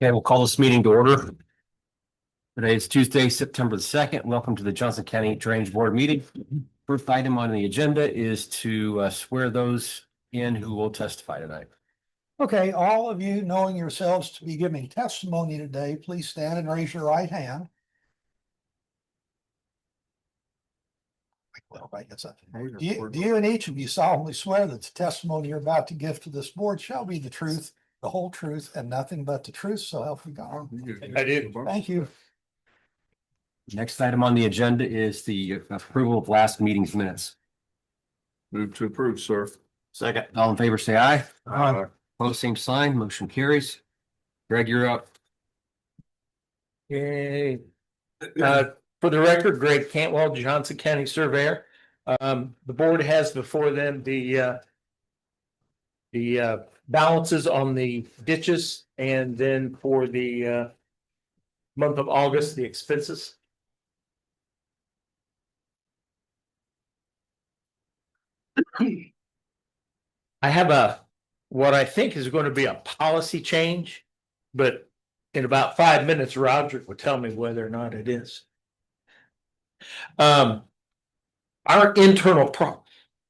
Okay, we'll call this meeting to order. Today is Tuesday, September the 2nd. Welcome to the Johnson County Drainage Board meeting. First item on the agenda is to swear those in who will testify tonight. Okay, all of you knowing yourselves to be giving testimony today, please stand and raise your right hand. Well, right, that's up. Do you and each of you solemnly swear that the testimony you're about to give to this board shall be the truth, the whole truth, and nothing but the truth, so help you God? I do. Thank you. Next item on the agenda is the approval of last meeting's minutes. Move to approve, sir. Second. All in favor, say aye. Opposed, same sign. Motion carries. Greg, you're up. Yay. For the record, Greg Cantwell, Johnson County Surveyor. The board has before them the balances on the ditches, and then for the month of August, the expenses. I have what I think is going to be a policy change, but in about 5 minutes, Roger will tell me whether or not it is. Our internal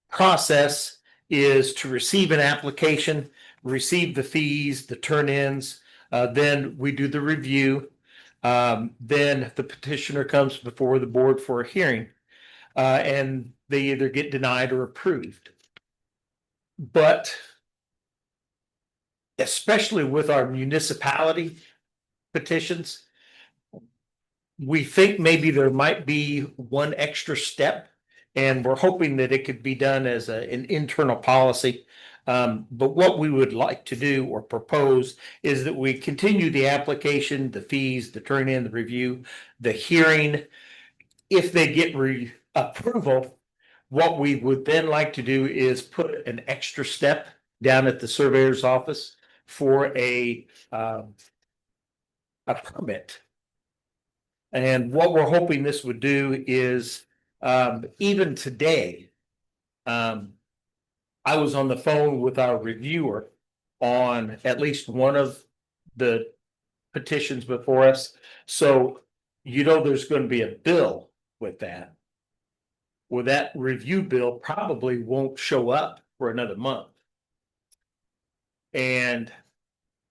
process is to receive an application, receive the fees, the turn-ins, then we do the review. Then the petitioner comes before the board for a hearing, and they either get denied or approved. But especially with our municipality petitions, we think maybe there might be one extra step, and we're hoping that it could be done as an internal policy. But what we would like to do or propose is that we continue the application, the fees, the turn-in, the review, the hearing. If they get approval, what we would then like to do is put an extra step down at the surveyor's office for a permit. And what we're hoping this would do is, even today, I was on the phone with our reviewer on at least one of the petitions before us. So, there's going to be a bill with that. Well, that review bill probably won't show up for another month. And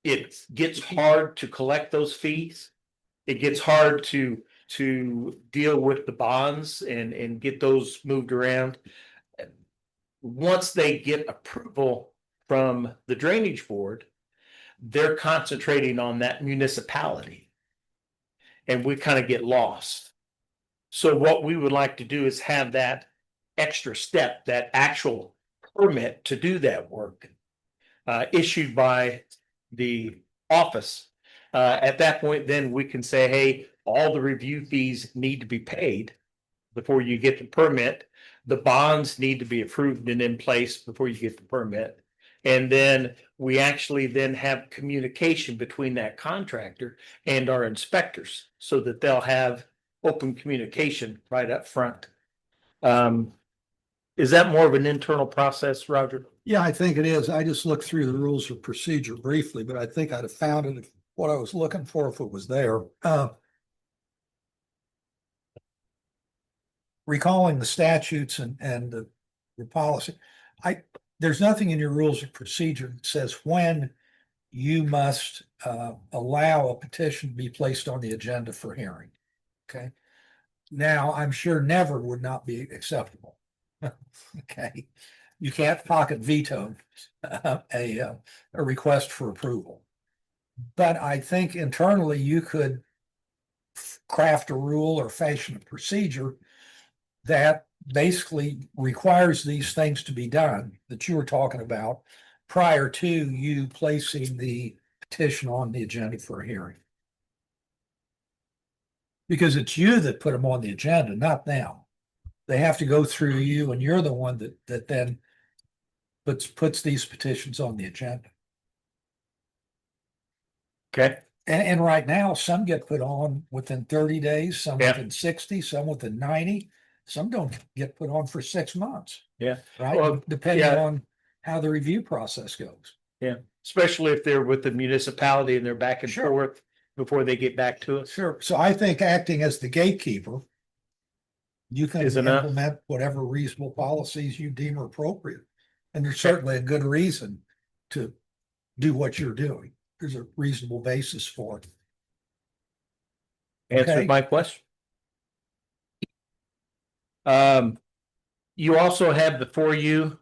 it gets hard to collect those fees. It gets hard to deal with the bonds and get those moved around. Once they get approval from the drainage board, they're concentrating on that municipality. And we kind of get lost. So what we would like to do is have that extra step, that actual permit to do that work, issued by the office. At that point, then we can say, hey, all the review fees need to be paid before you get the permit. The bonds need to be approved and in place before you get the permit. And then we actually then have communication between that contractor and our inspectors so that they'll have open communication right up front. Is that more of an internal process, Roger? Yeah, I think it is. I just looked through the rules of procedure briefly, but I think I'd have found it, what I was looking for, if it was there. Recalling the statutes and the policy, there's nothing in your rules of procedure that says when you must allow a petition to be placed on the agenda for hearing. Okay. Now, I'm sure never would not be acceptable. Okay. You can't pocket veto a request for approval. But I think internally you could craft a rule or fashion a procedure that basically requires these things to be done that you were talking about prior to you placing the petition on the agenda for a hearing. Because it's you that put them on the agenda, not them. They have to go through you, and you're the one that then puts these petitions on the agenda. Okay. And right now, some get put on within 30 days, some within 60, some within 90. Some don't get put on for 6 months. Yeah. Right. Well, depending on how the review process goes. Yeah. especially if they're with the municipality and they're back and Sure. forth before they get back to us. Sure. So I think acting as the gatekeeper, you can Is enough. implement whatever reasonable policies you deem are appropriate. And there's certainly a good reason to do what you're doing. There's a reasonable basis for it. Okay. Answered my question. You also have before you.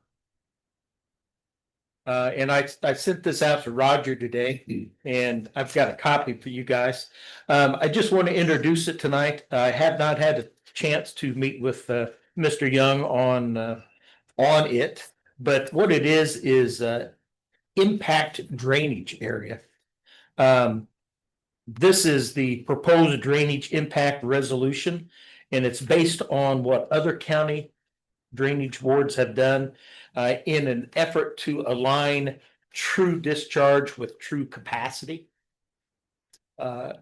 And I sent this out to Roger today and I've got a copy for you guys. I just want to introduce it tonight. I have not had a chance to meet with, Mr. Young on it. But what it is, impact drainage area. This is the proposed drainage impact resolution, and it's based on what other county drainage boards have done in an effort to align true discharge with true capacity.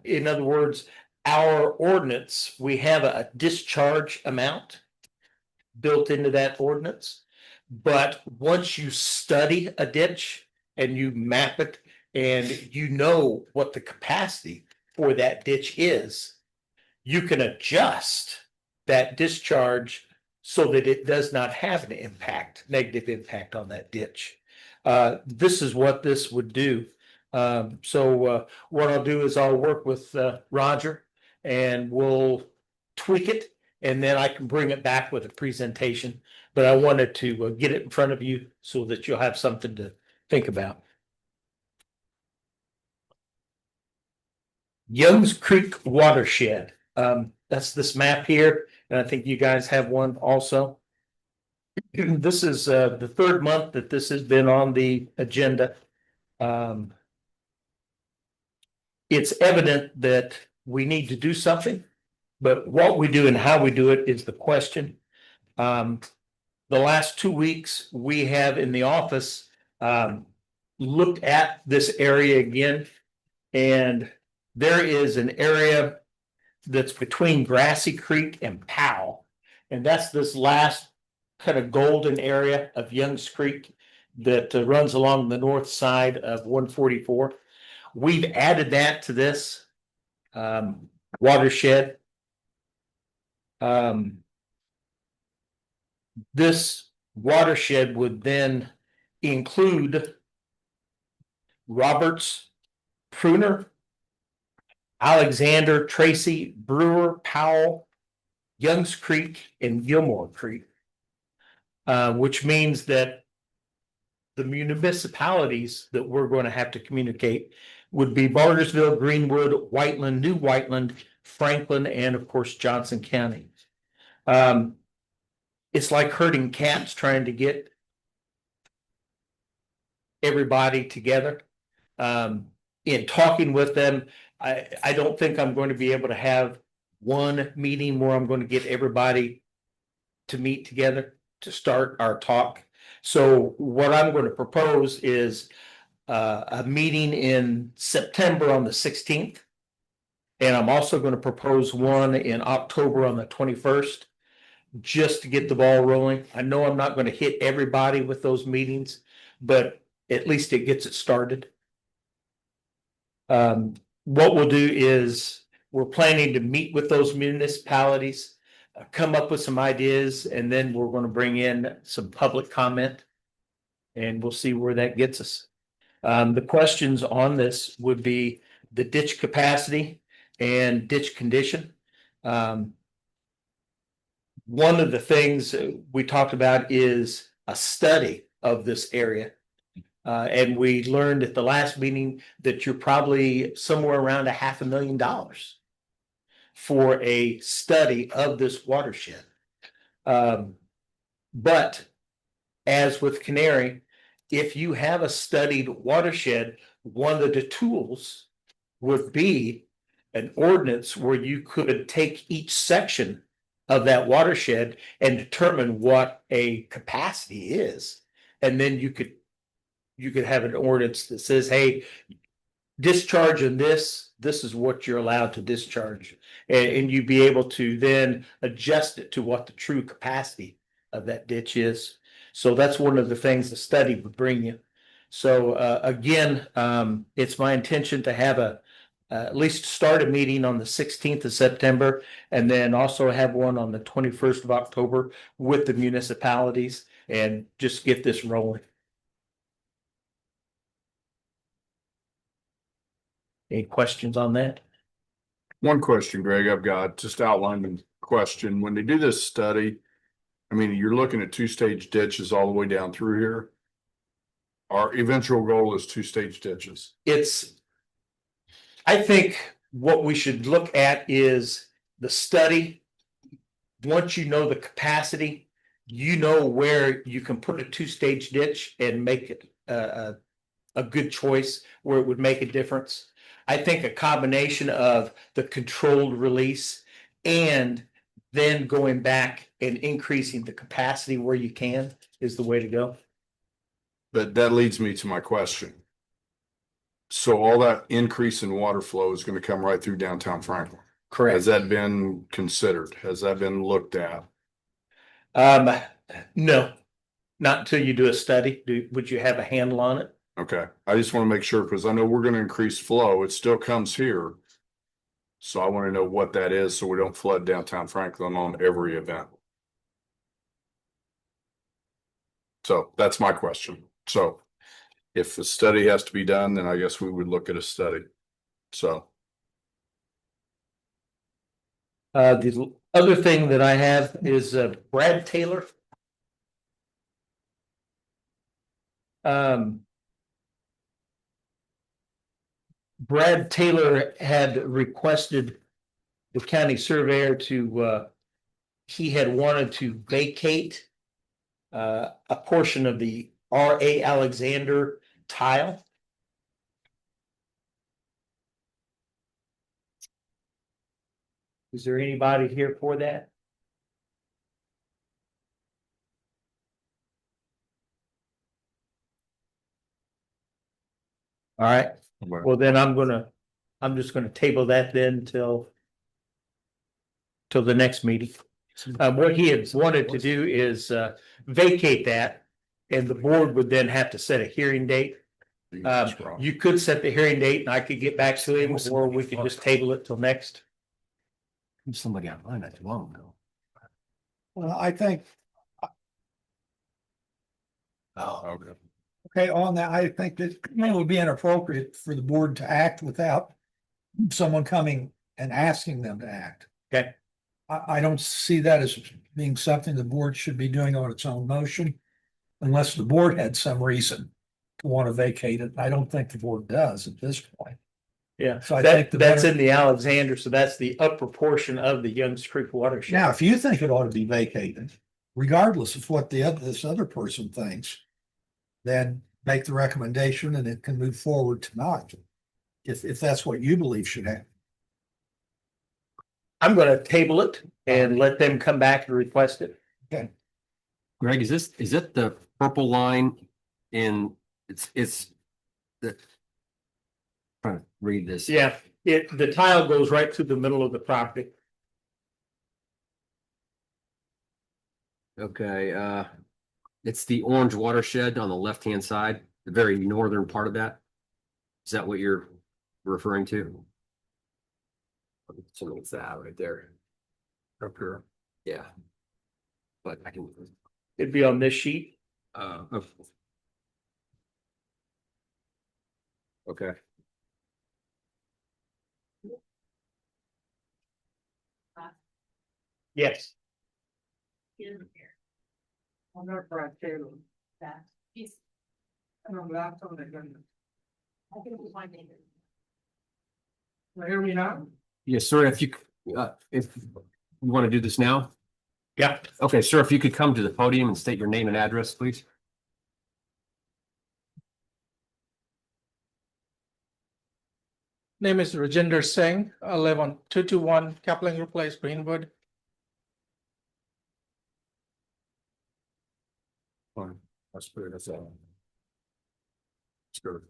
In other words, our ordinance, we have a discharge amount built into that ordinance. But once you study a ditch and you map it and you know what the capacity for that ditch is, you can adjust that discharge so that it does not have an impact, negative impact on that ditch. This is what this would do. So what I'll do is I'll work with Roger and we'll tweak it and then I can bring it back with a presentation. But I wanted to get it in front of you so that you'll have something to think about. Youngs Creek watershed. That's this map here, and I think you guys have one also. This is the third month that this has been on the agenda. It's evident that we need to do something, but what we do and how we do it is the question. The last 2 weeks, we have in the office looked at this area again, and there is an area that's between Grassy Creek and Powell. And that's this last kind of golden area of Youngs Creek that runs along the north side of 144. We've added that to this watershed. This watershed would then include Roberts, Pruner, Alexander, Tracy, Brewer, Powell, Youngs Creek, and Gilmore Creek. Which means that the municipalities that we're going to have to communicate would be Bartersville, Greenwood, Whiteland, New Whiteland, Franklin, and of course Johnson County. It's like herding cats trying to get everybody together. In talking with them, I don't think I'm going to be able to have one meeting where I'm going to get everybody to meet together to start our talk. So what I'm going to propose is a meeting in September on the 16th. And I'm also going to propose one in October on the 21st, just to get the ball rolling. I know I'm not going to hit everybody with those meetings, but at least it gets it started. What we'll do is we're planning to meet with those municipalities, come up with some ideas, and then we're going to bring in some public comment and we'll see where that gets us. The questions on this would be the ditch capacity and ditch condition. One of the things we talked about is a study of this area. And we learned at the last meeting that you're probably somewhere around $500,000 for a study of this watershed. But as with Canary, if you have a studied watershed, one of the tools would be an ordinance where you could take each section of that watershed and determine what a capacity is. And then you could have an ordinance that says, hey, discharge in this is what you're allowed to discharge. And you'd be able to then adjust it to what the true capacity of that ditch is. So that's one of the things the study would bring you. So again, it's my intention to have at least start a meeting on the 16th of September, and then also have one on the 21st of October with the municipalities and just get this rolling. Any questions on that? One question, Greg, I've got just outlined the question. When they do this study, I mean, you're looking at two-stage ditches all the way down through here. Our eventual goal is two-stage ditches. I think what we should look at is the study. Once you know the capacity, you know where you can put a two-stage ditch and make it a good choice where it would make a difference. I think a combination of the controlled release and then going back and increasing the capacity where you can is the way to go. But that leads me to my question. So all that increase in water flow is going to come right through downtown Franklin. Has that been considered? Has that been looked at? No, not until you do a study. Would you have a handle on it? Okay, I just want to make sure because I know we're going to increase flow. It still comes here. So I want to know what that is so we don't flood downtown Franklin on every event. So that's my question. So if the study has to be done, then I guess we would look at a study. So. The other thing that I have is Brad Taylor. Brad Taylor had requested the county surveyor to, he had wanted to vacate a portion of the R.A. Alexander tile. Is there anybody here for that? All right, well then I'm just gonna table that then till the next meeting. What he had wanted to do is vacate that, and the board would then have to set a hearing date. You could set the hearing date and I could get back to him, or we could just table it till next. Somebody online not too long ago. Well, I think, Oh, Okay. okay, on that, I think that it would be inappropriate for the board to act without someone coming and asking them to act. Okay. I don't see that as being something the board should be doing on its own motion. Unless the board had some reason to want to vacate it. I don't think the board does at this point. Yeah, So I think that's in the Alexander, so that's the upper portion of the Youngs Creek watershed. Now, if you think it ought to be vacated, regardless of what this other person thinks, then make the recommendation and it can move forward tonight. If that's what you believe should happen. I'm gonna table it and let them come back and request it. Greg, is it the purple line in, it's the. Trying to read this. Yeah, the tile goes right through the middle of the property. Okay, it's the orange watershed on the left-hand side, the very northern part of that. Is that what you're referring to? So it's that right there. Up here. Yeah. But I can, It'd be on this sheet. okay. Yes. I'm not Brad Taylor. That. He's. I don't know, last time they done it. I think it was my neighbor. Can you hear me now? Yes, sir, if you want to do this now? Yeah. Okay, sir, if you could come to the podium and state your name and address, please. Name is Rajinder Singh. I live on 221 Kaplan Place, Greenwood. Fine. Let's put it as a. Let's go.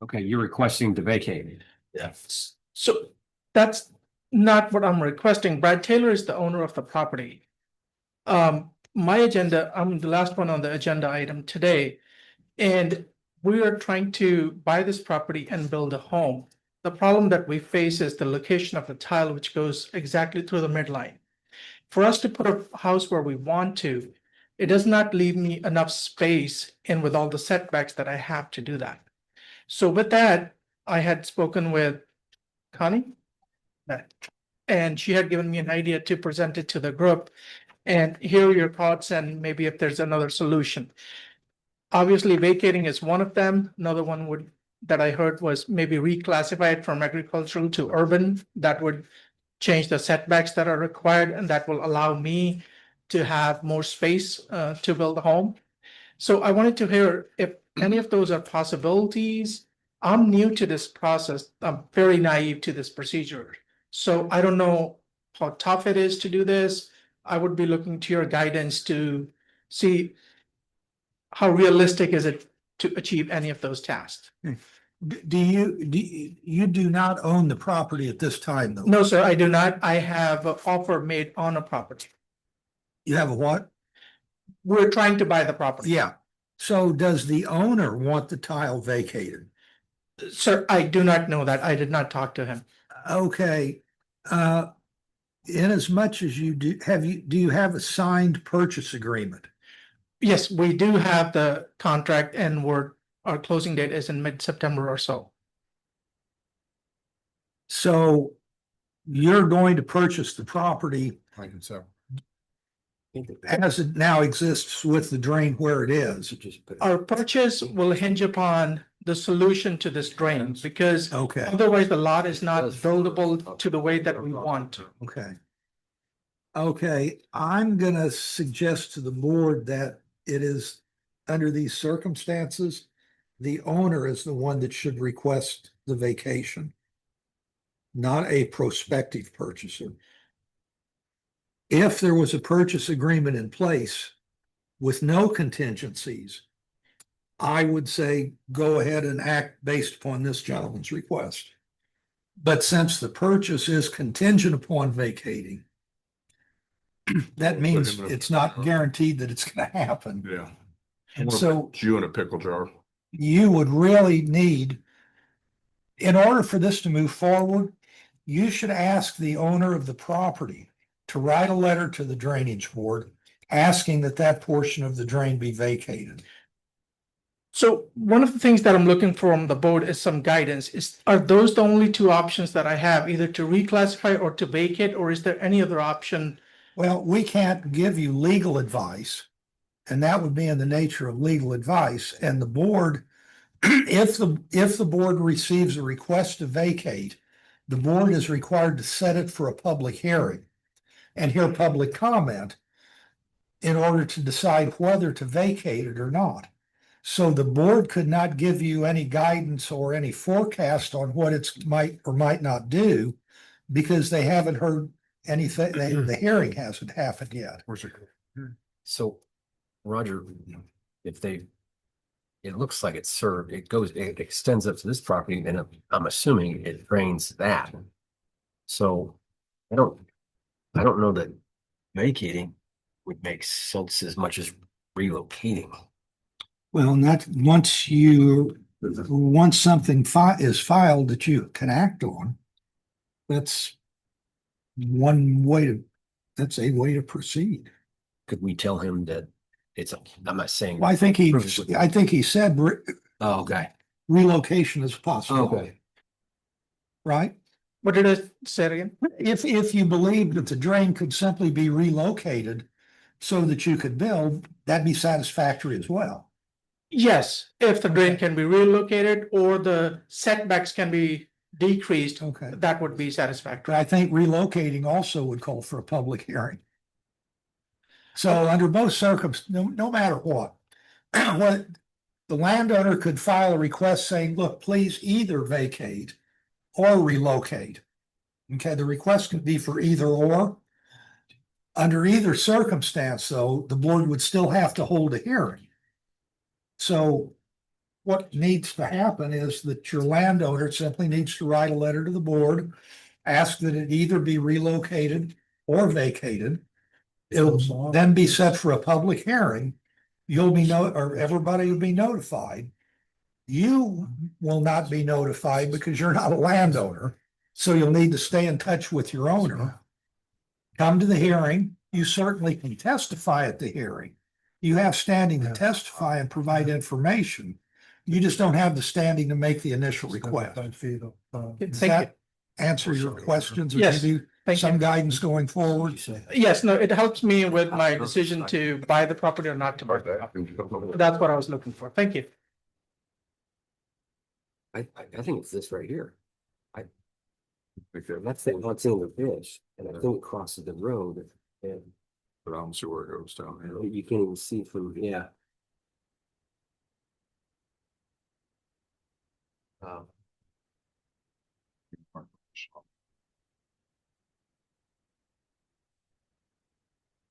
Okay, you're requesting to vacate it. Yes. So that's not what I'm requesting. Brad Taylor is the owner of the property. my agenda, I'm the last one on the agenda item today. And we are trying to buy this property and build a home. The problem that we face is the location of the tile, which goes exactly through the midline. For us to put a house where we want to, it does not leave me enough space in with all the setbacks that I have to do that. So with that, I had spoken with Connie. And she had given me an idea to present it to the group and hear your thoughts and maybe if there's another solution. Obviously, vacating is one of them. Another one would, that I heard was maybe reclassify it from agricultural to urban. That would change the setbacks that are required and that will allow me to have more space to build a home. So I wanted to hear if any of those are possibilities. I'm new to this process. I'm very naive to this procedure. So I don't know how tough it is to do this. I would be looking to your guidance to see how realistic is it to achieve any of those tasks. You do not own the property at this time, though? No, sir, I do not. I have an offer made on a property. You have a what? We're trying to buy the property. Yeah. So does the owner want the tile vacated? Sir, I do not know that. I did not talk to him. Okay. In as much as you do, do you have a signed purchase agreement? Yes, we do have the contract and our closing date is in mid-September or so. So you're going to purchase the property as it now exists with the drain where it is. Our purchase will hinge upon the solution to this drain because Okay, otherwise the lot is not buildable to the way that we want. okay. Okay, I'm gonna suggest to the board that it is, under these circumstances, the owner is the one that should request the vacation, not a prospective purchaser. If there was a purchase agreement in place with no contingencies, I would say go ahead and act based upon this gentleman's request. But since the purchase is contingent upon vacating, that means it's not guaranteed that it's gonna happen. Yeah. And so You in a pickle jar. you would really need, in order for this to move forward, you should ask the owner of the property to write a letter to the drainage board asking that that portion of the drain be vacated. So one of the things that I'm looking for from the board is some guidance. Are those the only two options that I have, either to reclassify or to vacate, or is there any other option? Well, we can't give you legal advice, and that would be in the nature of legal advice. And the board, if the board receives a request to vacate, the board is required to set it for a public hearing and hear public comment in order to decide whether to vacate it or not. So the board could not give you any guidance or any forecast on what it's might or might not do because they haven't heard anything, the hearing hasn't happened yet. So, Roger, if they, it looks like it's served, it extends up to this property, and I'm assuming it drains that. So I don't know that vacating would make sense as much as relocating. Well, and that, once something is filed that you can act on, that's that's a way to proceed. Could we tell him that I'm not saying. Well, I think he said Oh, okay. relocation is possible. Okay. Right? What did I say again? If you believe that the drain could simply be relocated so that you could build, that'd be satisfactory as well. Yes, if the drain can be relocated or the setbacks can be decreased, Okay. that would be But satisfactory. I think relocating also would call for a public hearing. So under both circumstances, no matter what, what the landowner could file a request saying, look, please either vacate or relocate. Okay, the request could be for either or. Under either circumstance, though, the board would still have to hold a hearing. So what needs to happen is that your landowner simply needs to write a letter to the board, ask that it either be relocated or vacated. It'll then be set for a public hearing. You'll be or everybody will be notified. You will not be notified because you're not a landowner. So you'll need to stay in touch with your owner. Come to the hearing. You certainly can testify at the hearing. You have standing to testify and provide information. You just don't have the standing to make the initial request. Does Thank you. that answer your questions or Yes, give you Thank some you. guidance going forward? Yes, no, it helps me with my decision to buy the property or not to buy the property. That's what I was looking for. Thank you. I think it's this right here. That's what's in the fish, and I think it crosses the road, and But I don't see where it goes down here. you can't even see from, yeah.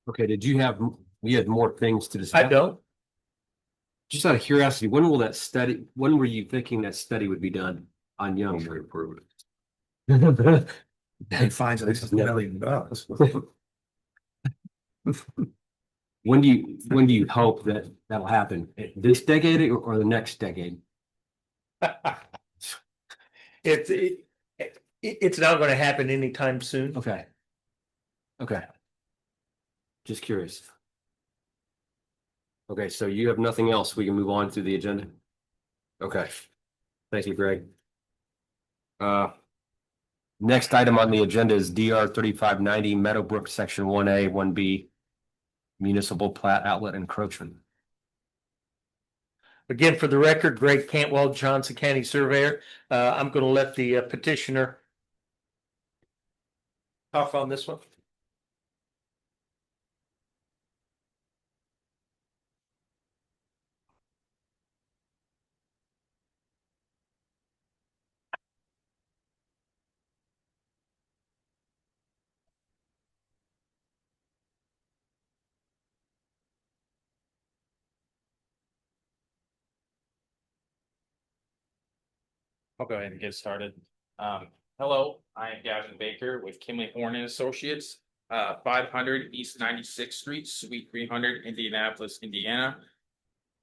Okay, you had more things to discuss? I don't. Just out of curiosity, when were you thinking that study would be done on Young? We approve it. He finds it $1 million. When do you hope that that'll happen? This decade or the next decade? It's not gonna happen anytime soon. Okay. Okay. Just curious. Okay, so you have nothing else. We can move on to the agenda. Okay. Thank you, Greg. Next item on the agenda is DR 3590 Meadowbrook, Section 1A, 1B. Municipal plat outlet encroachment. Again, for the record, Greg Cantwell, Johnson County Surveyor. I'm gonna let the petitioner talk on this one. I'll go ahead and get started. Hello, I am Gavin Baker with Kimley Horn and Associates, 500 East 96th Street, Suite 300, Indianapolis, Indiana.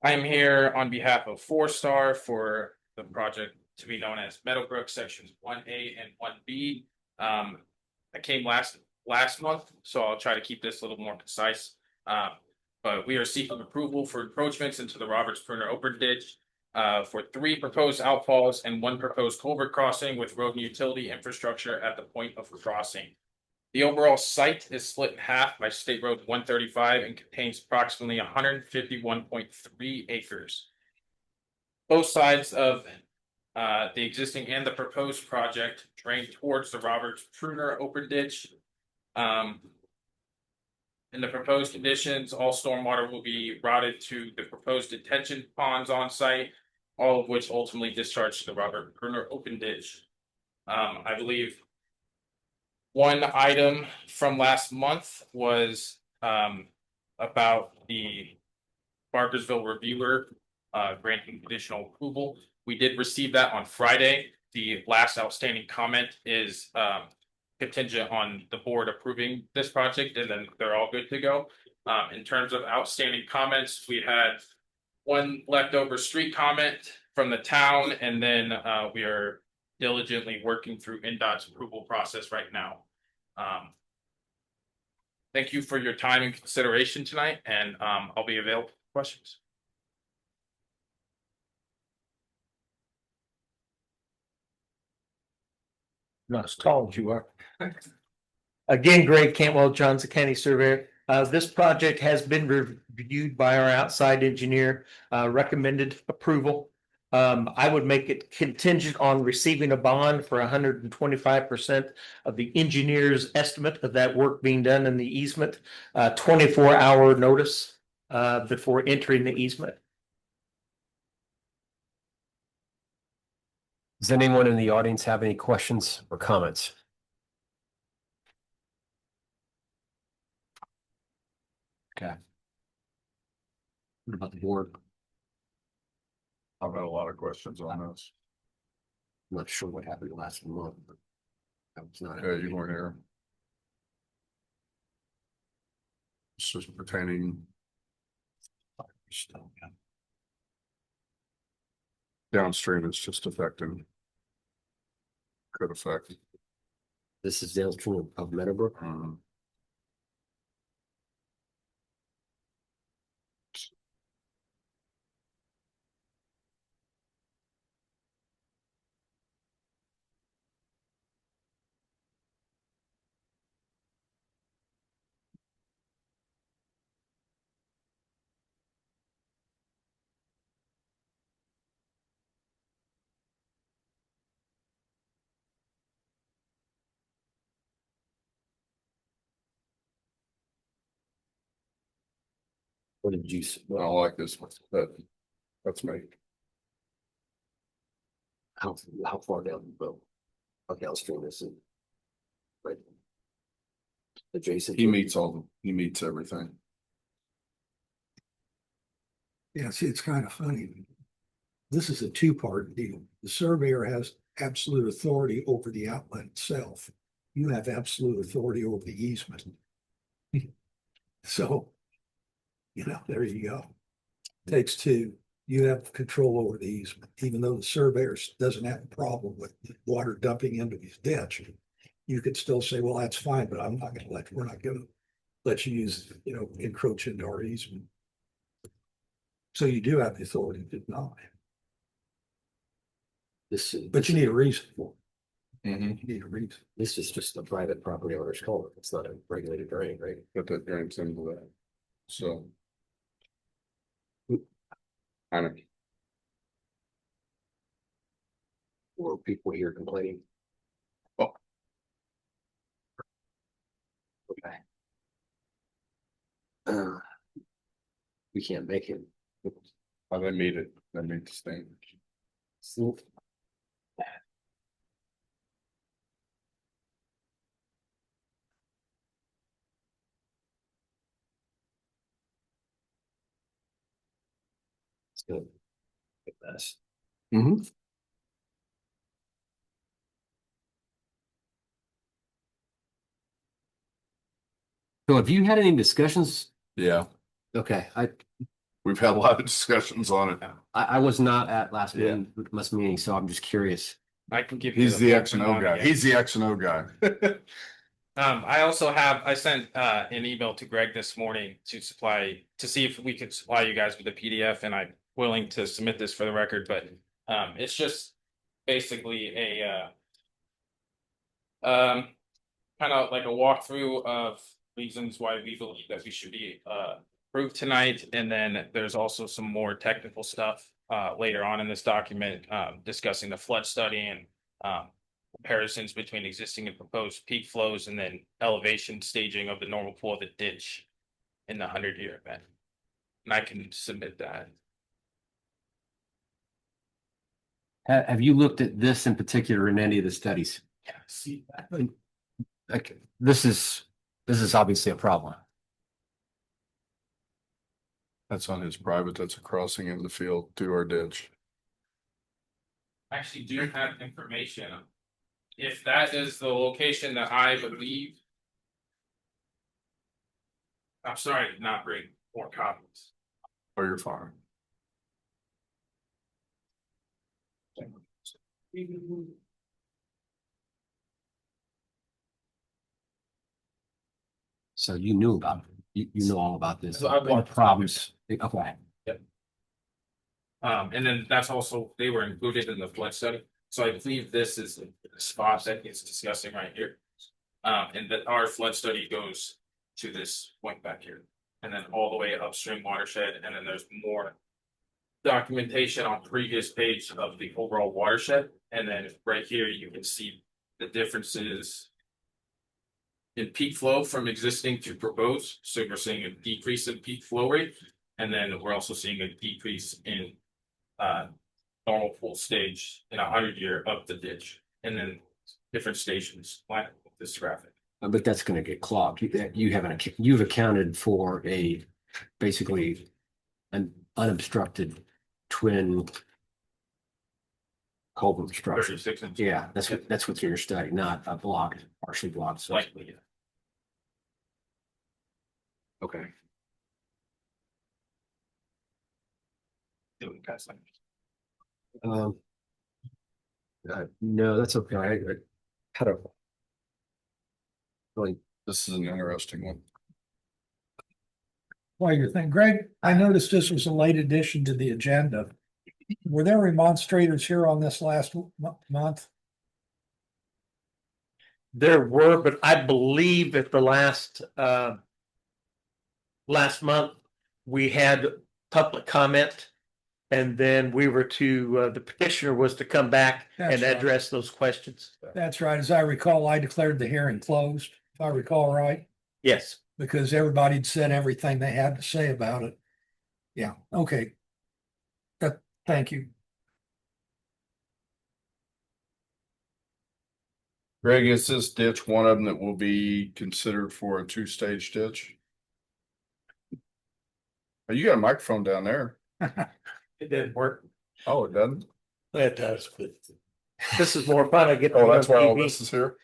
I am here on behalf of Four Star for the project to be known as Meadowbrook Sections 1A and 1B. I came last month, so I'll try to keep this a little more concise. But we are seeking approval for encroachments into the Roberts Pruner Open Ditch for 3 proposed outfalls and 1 proposed culvert crossing with road and utility infrastructure at the point of crossing. The overall site is split in half by State Road 135 and contains approximately 151.3 acres. Both sides of the existing and the proposed project drain towards the Roberts Pruner Open Ditch. In the proposed conditions, all stormwater will be routed to the proposed detention ponds on site, all of which ultimately discharge to the Robert Pruner Open Ditch. I believe one item from last month was about the Barkersville reviewer granting conditional approval. We did receive that on Friday. The last outstanding comment is contingent on the board approving this project, and then they're all good to go. In terms of outstanding comments, we had 1 leftover street comment from the town, and then we are diligently working through NDOT's approval process right now. Thank you for your time and consideration tonight, and I'll be available for questions. Not as tall as you are. Again, Greg Cantwell, Johnson County Surveyor. This project has been reviewed by our outside engineer, recommended approval. I would make it contingent on receiving a bond for 125% of the engineer's estimate of that work being done in the easement, 24-hour notice before entering the easement. Does anyone in the audience have any questions or comments? Okay. What about the board? I've got a lot of questions on this. I'm not sure what happened last month, but I was not. Okay, you weren't here. is pertaining. Downstream, it's just affecting. Could affect. This is downstream of Meadowbrook. What did you, I don't like this, but that's me. how far down the boat? How downstream is it? Right. Adjacent. He meets everything. Yeah, see, it's kind of funny. This is a two-part deal. The surveyor has absolute authority over the outlet itself. You have absolute authority over the easement. So, there you go. Takes two. You have control over the easement, even though the surveyor doesn't have a problem with water dumping into his ditch. You could still say, well, that's fine, but we're not gonna let you use, encroach into our easement. So you do have the authority to deny, but you need a reason for it. You need a reason. This is just a private property owner's culvert. It's not a regulated drain, right? But that drains into that. So. I don't. Or people here complaining. Oh. Okay. We can't make it. They meet it. They meet the standards. It's good. Best. So have you had any discussions? Yeah, Okay, we've had a lot of discussions on it. I was not at last Yeah. meeting, so I'm just curious. I can give you. He's the full X and O rundown guy. again. He's the X and O guy. I sent an email to Greg this morning to see if we could supply you guys with a PDF, and I'm willing to submit this for the record, but it's just basically a kind of like a walkthrough of reasons why we believe that we should be approved tonight, and then there's also some more technical stuff later on in this document discussing the flood study and comparisons between existing and proposed peak flows, and then elevation staging of the normal flow of the ditch in the 100-year event. And I can submit that. Have you looked at this in particular in any of the studies? Yeah, see that. Like, this is obviously a problem. That's on his private. That's a crossing in the field to our ditch. I actually do have information. If that is the location that I believe. I'm sorry to not bring more copies. Oh, you're fine. So you knew about it. You know all about this. So I've been- Or problems. Okay. And then that's also, they were included in the flood study. So I believe this is the spot that it's discussing right here. And that our flood study goes to this point back here. And then all the way upstream watershed, and then there's more documentation on previous page of the overall watershed. And then right here, you can see the differences in peak flow from existing to proposed. So we're seeing a decrease in peak flow rate. And then we're also seeing a decrease in normal full stage in 100-year up the ditch. And then different stations like this graphic. But that's gonna get clogged. You've accounted for basically an unobstructed twin culvert structure. 36 inches. Yeah, that's what's in your study, not a blocked, partially blocked. So, Likely, yeah. okay. Um. No, that's okay. I had a. Really, This is an interesting one. While you're thinking, Greg, I noticed this was a late addition to the agenda. Were there remonstrators here on this last month? There were, but I believe at the last month, we had public comment. And then we were to, the petitioner was to come back That's and right. address those questions. That's right. As I recall, I declared the hearing closed, if I recall right, Yes. because everybody'd said everything they had to say about it. Yeah, okay. Thank you. Greg, is this ditch one of them that will be considered for a two-stage ditch? Oh, you got a microphone down there. It didn't work. Oh, it doesn't? It does, but this is more fun. I get. to Oh, be on that's why all TV. this is here?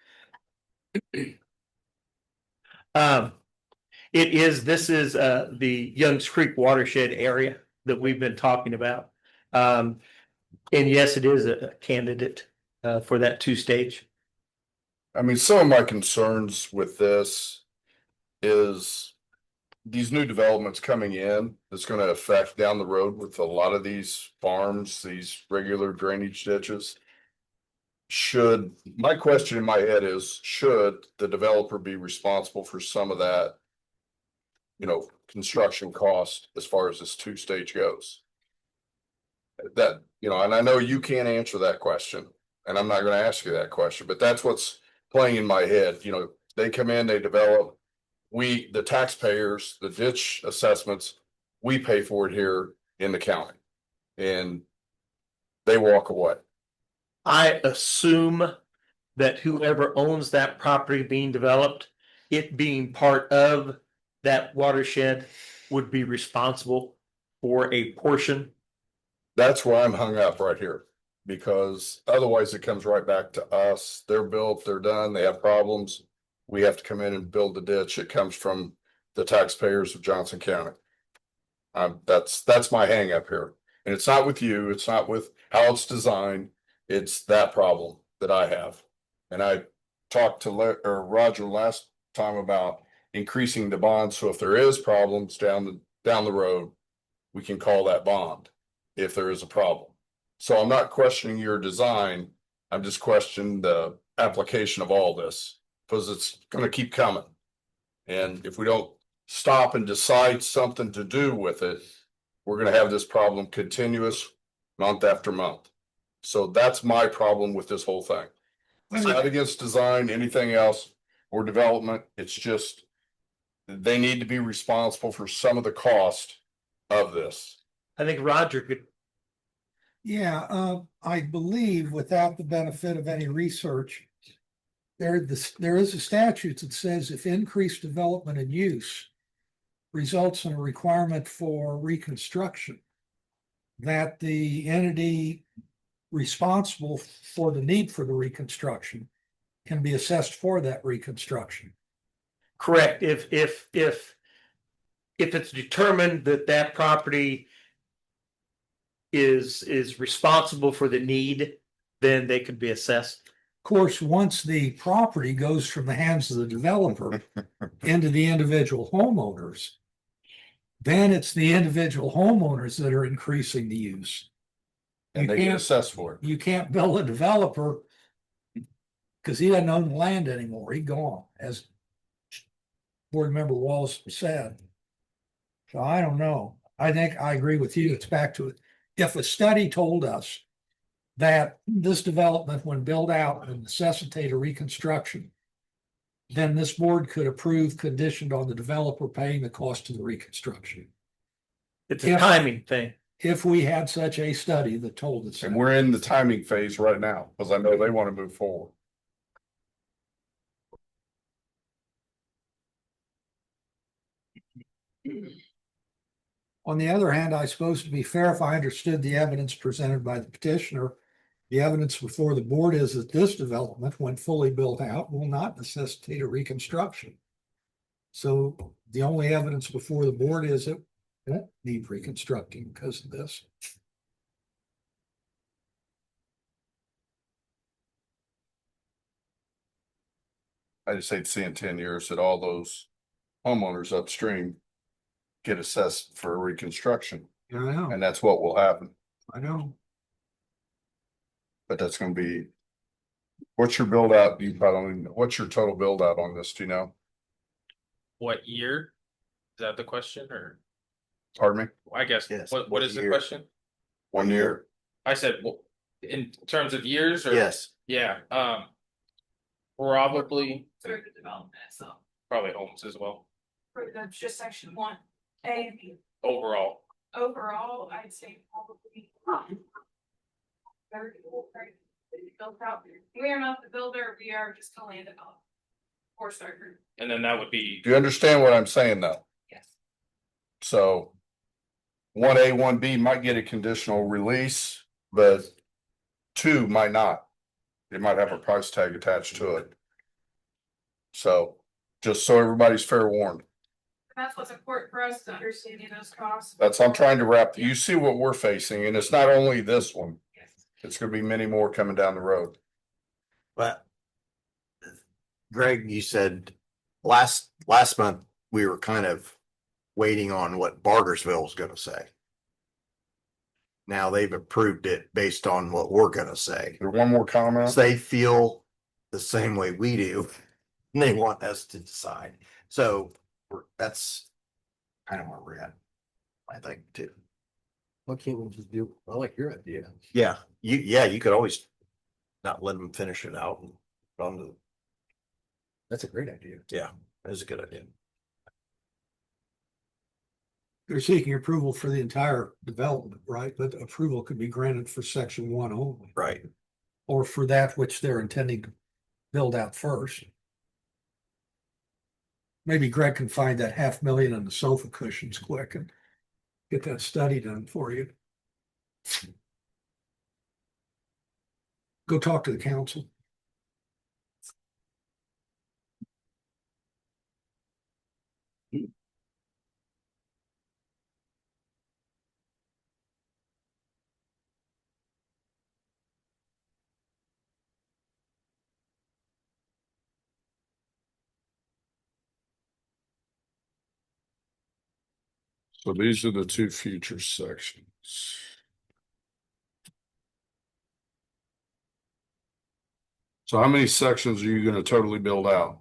This is the Youngs Creek watershed area that we've been talking about. And yes, it is a candidate for that two-stage. I mean, some of my concerns with this is these new developments coming in, that's gonna affect down the road with a lot of these farms, these regular drainage ditches. My question in my head is, should the developer be responsible for some of that? Construction cost as far as this two-stage goes? That, and I know you can't answer that question, and I'm not gonna ask you that question, but that's what's playing in my head. They come in, they develop. The taxpayers, the ditch assessments, we pay for it here in the county. And they walk away. I assume that whoever owns that property being developed, it being part of that watershed, would be responsible for a portion. That's why I'm hung up right here. Because otherwise it comes right back to us. They're built, they're done, they have problems. We have to come in and build the ditch. It comes from the taxpayers of Johnson County. That's my hang up here. And it's not with you, it's not with how it's designed. It's that problem that I have. And I talked to Roger last time about increasing the bond. So if there is problems down the road, we can call that bond if there is a problem. So I'm not questioning your design. I'm just questioning the application of all this, because it's gonna keep coming. And if we don't stop and decide something to do with it, we're gonna have this problem continuous month after month. So that's my problem with this whole thing. It's not against design, anything else, or development. It's just they need to be responsible for some of the cost of this. I think Roger could. Yeah, I believe without the benefit of any research, there is a statute that says if increased development and use results in a requirement for reconstruction, that the entity responsible for the need for the reconstruction can be assessed for that reconstruction. Correct. If it's determined that that property is responsible for the need, then they could be assessed. Of course, once the property goes from the hands of the developer into the individual homeowners, then it's the individual homeowners that are increasing the use. And they get assessed for it. You can't bill a developer because he doesn't own the land anymore. He's gone, as Board Member Wallace said. So I don't know. I think I agree with you. It's back to it. If a study told us that this development, when built out, would necessitate a reconstruction, then this board could approve conditioned on the developer paying the cost of the reconstruction. It's a timing thing. If we had such a study that told us. And we're in the timing phase right now, because I know they want to move forward. On the other hand, I suppose to be fair, if I understood the evidence presented by the petitioner, the evidence before the board is that this development, when fully built out, will not necessitate a reconstruction. So the only evidence before the board is it won't need reconstructing because of this. I just hate to see in 10 years that all those homeowners upstream get assessed for reconstruction, I know, and that's what will happen. I know. But that's gonna be. What's your build out? You probably, what's your total build out on this? Do you know? What year? Is that the question or Pardon me? I guess, Yes, what what is the year? question? 1 year? I said, in terms of years or? Yes, Yeah, probably, Through the development, so, probably homes as well, that's just section one, A and B. overall. Overall, I'd say probably. 30, built out. We are not the builder, we are just a land developer. Or starter, And then that would be, Do you understand what I'm saying though? yes. So. 1A, 1B might get a conditional release, but 2 might not. It might have a price tag attached to it. So, just so everybody's fair warned. That's what's important for us to understand those costs. I'm trying to wrap, you see what we're facing, and it's not only this one. Yes. It's gonna be many more coming down the road. but Greg, you said last month, we were kind of waiting on what Bargersville was gonna say. Now they've approved it based on what we're gonna say. There one more comment? So they feel the same way we do. And they want us to decide. So that's kind of where we're at, I think, too. Why can't we just do, I like your idea. Yeah, you could always not let them finish it out and run to, That's a great idea. that's a good idea. They're seeking approval for the entire development, right? But approval could be granted for section one only, Right. or for that which they're intending to build out first. Maybe Greg can find that 500,000 on the sofa cushions quick and get that study done for you. Go talk to the council. So these are the 2 future sections. So how many sections are you gonna totally build out?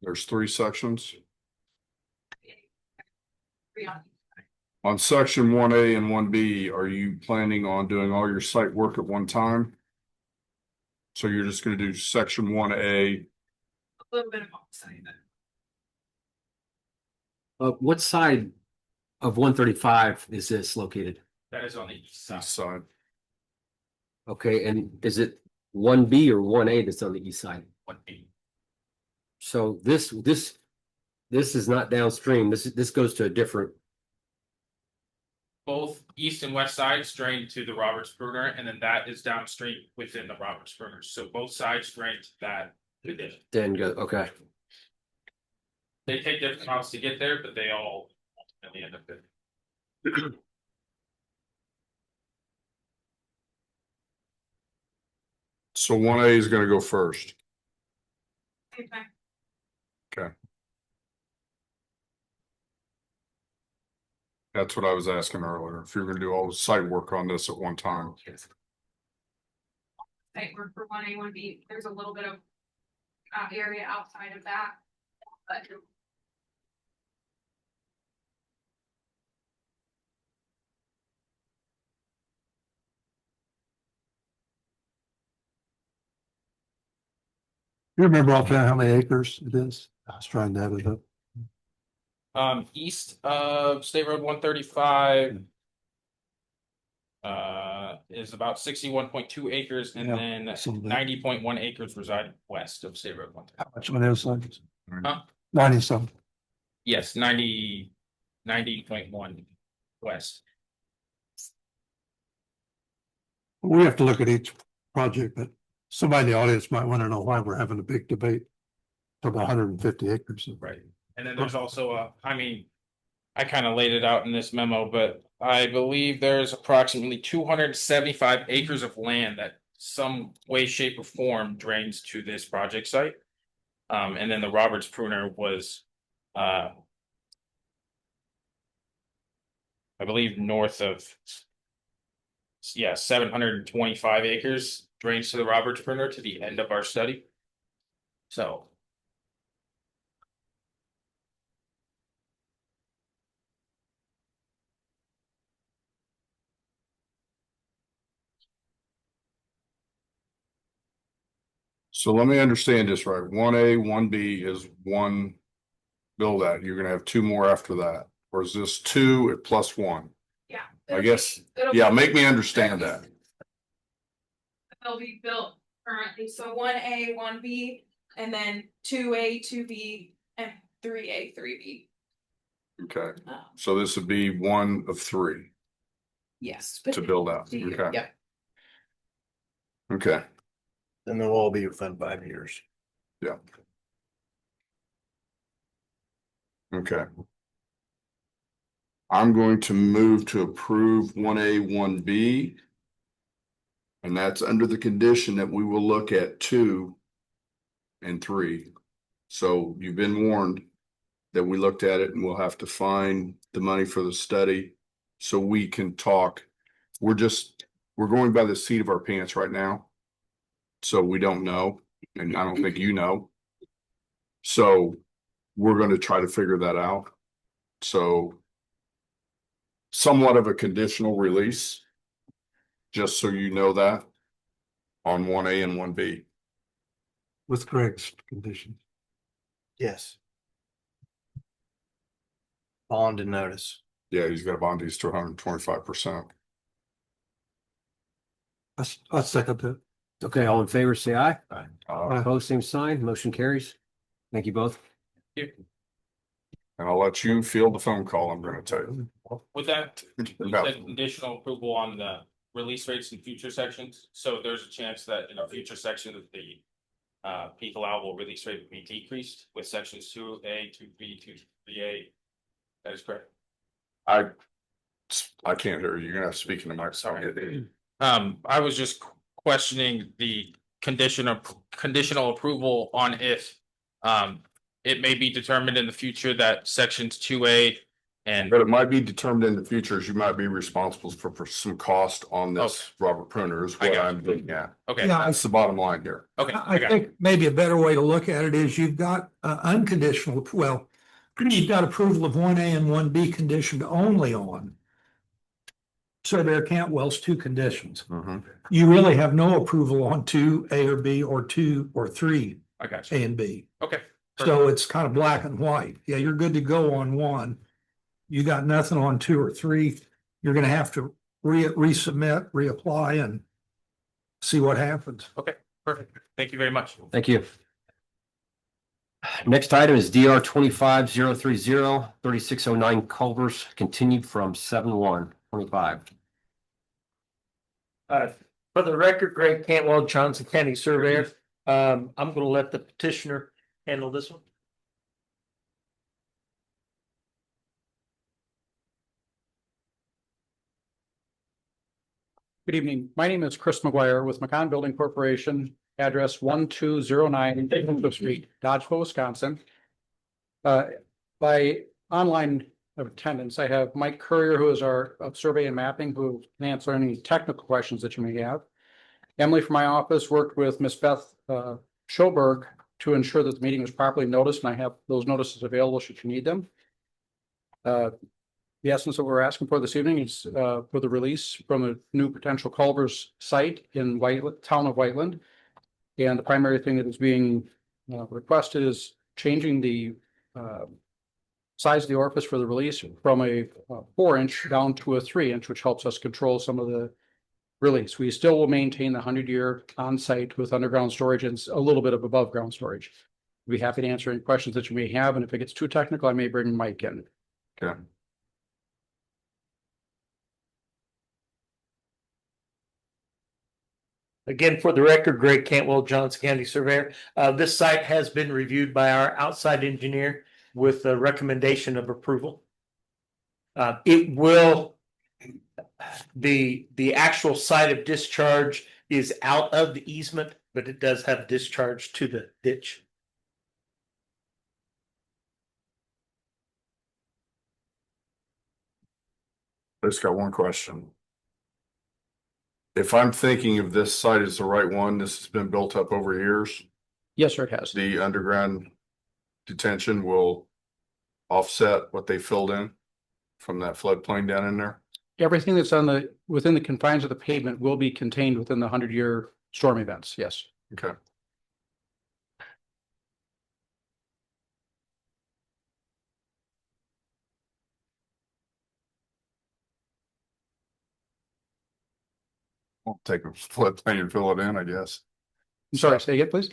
There's 3 sections. On section 1A and 1B, are you planning on doing all your site work at one time? So you're just gonna do section 1A, A little bit of offsite. What side of 135 is this located? that is on the east side. east side. Okay, and is it 1B or 1A that's on the east side? 1B. So this is not downstream. This goes to a different. Both east and west sides drain to the Roberts Bruner, and then that is downstream within the Roberts Bruner. So both sides drain to that. Within. Then go, okay. They take different routes to get there, but they all ultimately end up there. So 1A is gonna go first. Okay. That's what I was asking earlier. If you're gonna do all the site work on this at one time. Site work for 1A, 1B, there's a little bit of area outside of that. But You remember offhand how many acres it is? I was trying to add it up. East of State Road 135. Is about 61.2 acres and Yeah, then some of that. 90.1 acres reside west of State Road 135. How much on the other side? Huh? 90 some. Yes, 90.1 west. We have to look at each project, but somebody in the audience might want to know why we're having a big debate about 150 acres. Right. And then there's also I kind of laid it out in this memo, but I believe there's approximately 275 acres of land that some way, shape or form drains to this project site. And then the Roberts pruner was, I believe north of, 725 acres drains to the Roberts pruner to the end of our study. So. So let me understand this right. 1A, 1B is one build out. You're gonna have two more after that. Or is this two plus one? Yeah. I guess, It'll yeah, be- make me understand that. They'll be built currently, so 1A, 1B, and then 2A, 2B, and 3A, 3B. Okay, so this would be one of three Yes. to build out. Okay, Yeah. okay. Then they'll all be within 5 years. Okay. I'm going to move to approve 1A, 1B. And that's under the condition that we will look at 2 and 3. So you've been warned that we looked at it and we'll have to find the money for the study so we can talk. We're going by the seat of our pants right now. So we don't know, and I don't think you know. So we're going to try to figure that out. So somewhat of a conditional release, just so you know that, on 1A and 1B. With Greg's conditions. Yes. Bond and notice. Yeah, he's got a bond these to 125%. I second that. Okay, all in favor, say aye. And Opposed, same sign. Motion carries. Thank you both. I'll let you field the phone call I'm gonna tell you. With that, you About- said conditional approval on the release rates in future sections, so there's a chance that in a future section of the peak allowable release rate will be decreased with sections 2A, 2B, 2B. That is correct. I can't hear you. You're gonna have to speak in the microphone. I was just questioning the conditional approval on if it may be determined in the future that sections 2A and But it might be determined in the future as you might be responsible for some cost on this Robert Pruner is I what got I'm looking at. okay, Yeah, That's the bottom line here. okay, I got it. think maybe a better way to look at it is you've got unconditional, well, you've got approval of 1A and 1B conditioned only on Surveyor Cantwell's two conditions. You really have no approval on 2A or B or 2 or 3A I got you. and B. Okay, So it's kind of black and white. Yeah, you're good to go on 1. You got nothing on 2 or 3. You're gonna have to resubmit, reapply and see what happens. perfect. Thank you very much. Thank you. Next item is DR 25030 3609 Culvers, continued from 7/1/25. For the record, Greg Cantwell, Johnson County Surveyor. I'm gonna let the petitioner handle this one. Good evening. My name is Chris McGuire with McCon Building Corporation, address 1209 Winter Street, Dodgeville, Wisconsin. By online attendance, I have Mike Courier, who is our survey and mapping, who can answer any technical questions that you may have. Emily from my office worked with Miss Beth Schoberg to ensure that the meeting was properly noticed, and I have those notices available should you need them. The essence of what we're asking for this evening is for the release from a new potential Culvers site in town of Whiteland. And the primary thing that is being requested is changing the size of the orifice for the release from a 4-inch down to a 3-inch, which helps us control some of the release. We still will maintain the 100-year on-site with underground storage and a little bit of above ground storage. We'll be happy to answer any questions that you may have, and if it gets too technical, I may bring Mike in. Okay. Again, for the record, Greg Cantwell, Johnson County Surveyor. This site has been reviewed by our outside engineer with a recommendation of approval. It will, the actual site of discharge is out of the easement, but it does have discharge to the ditch. I just got one question. If I'm thinking of this site as the right one, this has been built up over years, Yes, sir, it has. the underground detention will offset what they filled in from that floodplain down in there? Everything that's within the confines of the pavement will be contained within the 100-year storm events, yes. Okay. I'll take a floodplain and fill it in, I guess. I'm sorry, say again, please?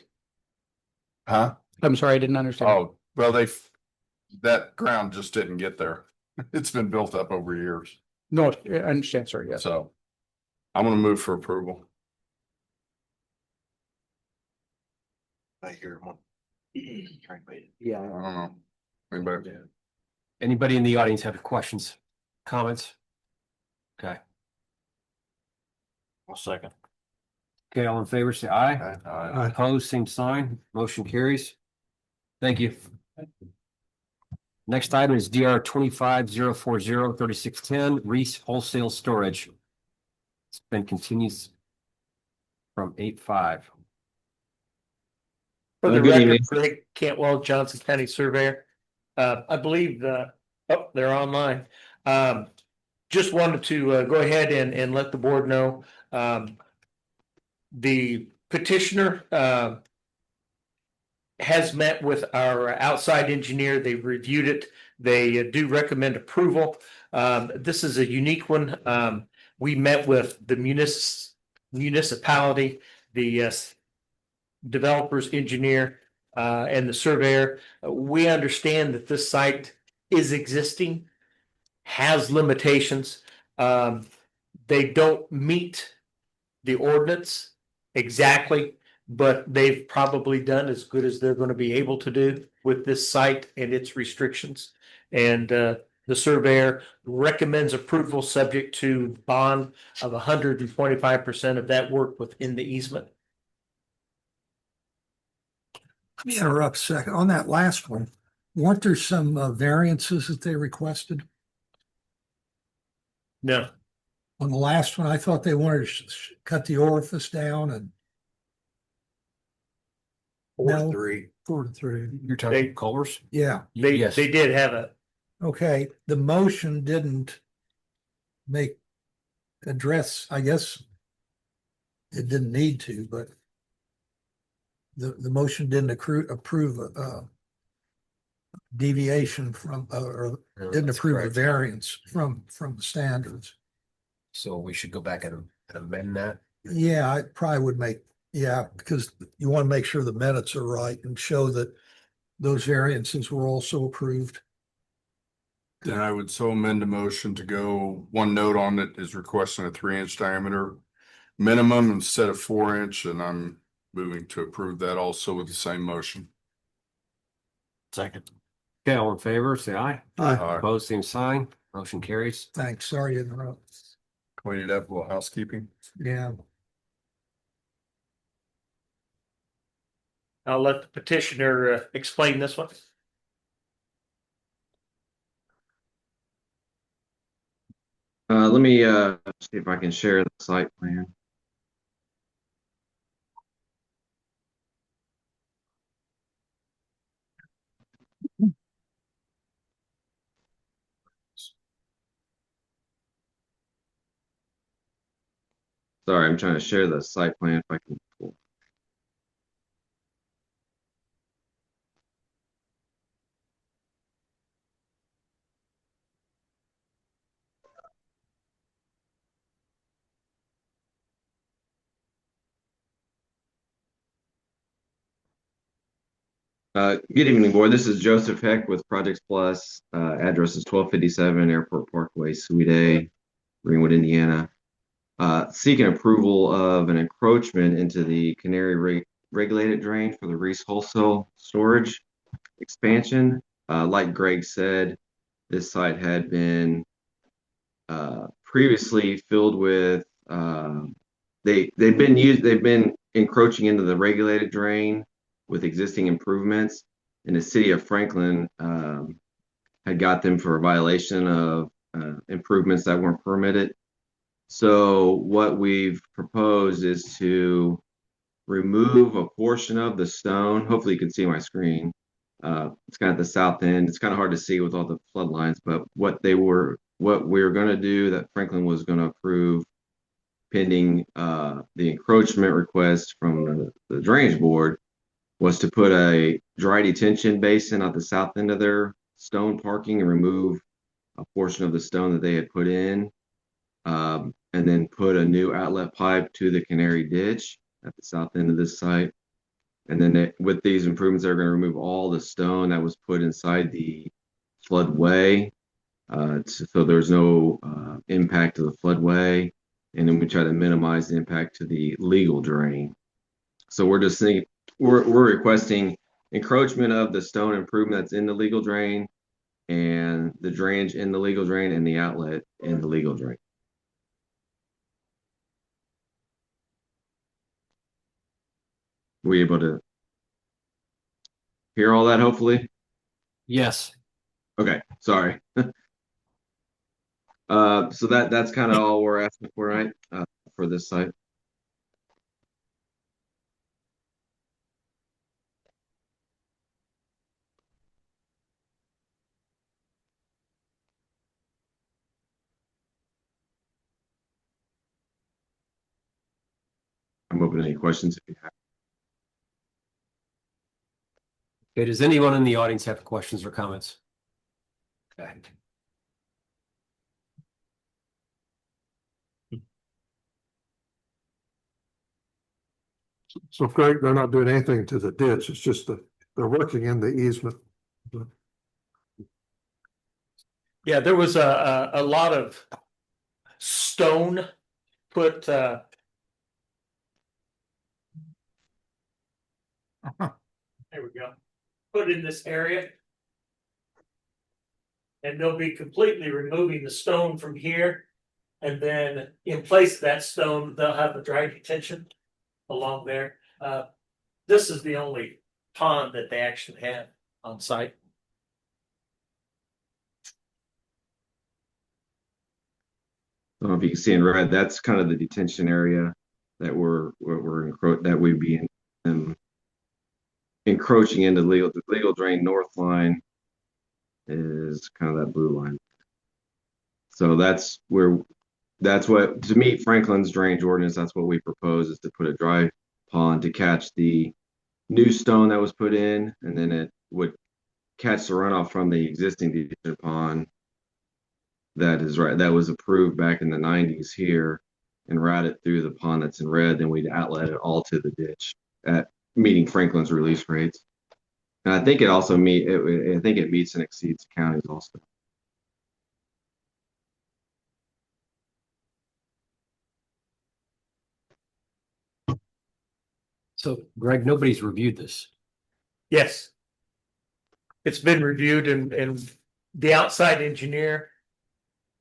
Huh? I'm sorry, I didn't understand. Oh, well, that ground just didn't get there. It's been built up over years, No, I understand, sir, yes. so I'm gonna move for approval. I hear one. Try and wait it. Yeah. I don't know. Anybody? Anybody in the audience have questions, comments? Okay, I'll second. okay, all in favor, say aye. Aye. Opposed, same sign, motion carries. Thank you. Next item is DR 25-040-3610 Reese Wholesale Storage. It's been continues from 8/5. For the Good record, evening. Greg Cantwell, Johnson County Surveyor. I believe they're online. Just wanted to go ahead and let the board know. The petitioner has met with our outside engineer. They've reviewed it. They do recommend approval. This is a unique one. We met with the municipality, the developer's engineer, and the surveyor. We understand that this site is existing, has limitations. They don't meet the ordinance exactly, but they've probably done as good as they're going to be able to do with this site and its restrictions. And the surveyor recommends approval subject to bond of 125% of that work within the easement. Let me interrupt a second. On that last one, weren't there some variances that they requested? No, On the last one, I thought they wanted to cut the orifice down and. No. 4-3. 4-3. You're talking Culvers? Yeah, they Yes. they did have a okay. The motion didn't address, I guess. It didn't need to, but. The motion didn't approve deviation from, or didn't approve the variance from the standards. So we should go back and amend that. Yeah, I probably would because you want to make sure the minutes are right and show that those variances were also approved. Then I would so amend the motion to go, one note on it is requesting a 3-inch diameter minimum instead of 4-inch, and I'm moving to approve that also with the same motion. Second. Okay, all in favor, say aye. Aye. Opposed, same sign, motion carries. Thanks, sorry to interrupt. Clean it up, a little housekeeping. Yeah, I'll let the petitioner explain this one. Let me see if I can share the site plan. Sorry, I'm trying to share the site plan if I can pull. Good evening, board. This is Joseph Heck with Projects Plus. Address is 1257 Airport Parkway, Suite A, Greenwood, Indiana. Seeking approval of an encroachment into the Canary regulated drain for the Reese Wholesale Storage expansion. Like Greg said, this site had been previously filled with they've been encroaching into the regulated drain with existing improvements, and the city of Franklin had got them for a violation of improvements that weren't permitted. So what we've proposed is to remove a portion of the stone. Hopefully you can see my screen. It's kind of the south end. It's kind of hard to see with all the flood lines, but what we were going to do that Franklin was going to approve pending the encroachment request from the drainage board was to put a dry detention basin at the south end of their stone parking and remove a portion of the stone that they had put in, and then put a new outlet pipe to the Canary Ditch at the south end of this site. And then with these improvements, they're going to remove all the stone that was put inside the floodway. So there's no impact to the floodway. And then we try to minimize the impact to the legal drain. So we're just thinking, we're requesting encroachment of the stone improvement that's in the legal drain and the drainage in the legal drain and the outlet in the legal drain. Were you able to hear all that, hopefully? Yes. Okay, sorry. So that's kind of all we're asking for, right? For this site. I'm open to any questions if you have. Okay, does anyone in the audience have questions or comments? Okay. So Greg, they're not doing anything to the ditch. It's just that they're working in the easement. Yeah, there was a lot of stone put, There we go. put in this area. And they'll be completely removing the stone from here. And then in place of that stone, they'll have the dry detention along there. This is the only pond that they actually have on site. I don't know if you can see in red, that's kind of the detention area that that we'd be encroaching into the legal drain north line is kind of that blue line. So that's what, to meet Franklin's drainage ordinance, that's what we propose, is to put a dry pond to catch the new stone that was put in, and then it would catch the runoff from the existing detention pond that was approved back in the 90s here, and route it through the pond that's in red. Then we'd outlet it all to the ditch at meeting Franklin's release rates. And I think it also I think it meets and exceeds counties also. So Greg, nobody's reviewed this. Yes. It's been reviewed and the outside engineer,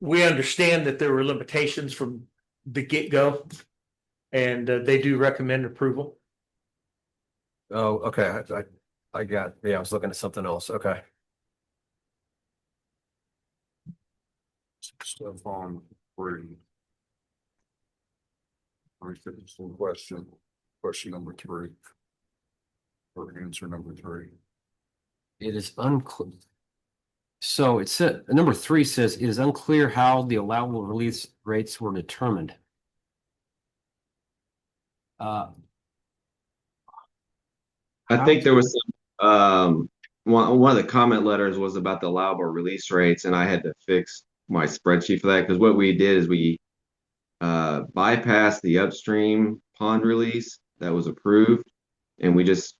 we understand that there were limitations from the get-go. And they do recommend approval. Oh, okay. I was looking at something else. Okay. Stuff on three. Let me finish the question number 3. Or answer number 3. It is unclear. So it said, number 3 says it is unclear how the allowable release rates were determined. I think there was some, one of the comment letters was about the allowable release rates, and I had to fix my spreadsheet for that, because what we did is we bypassed the upstream pond release that was approved, and we just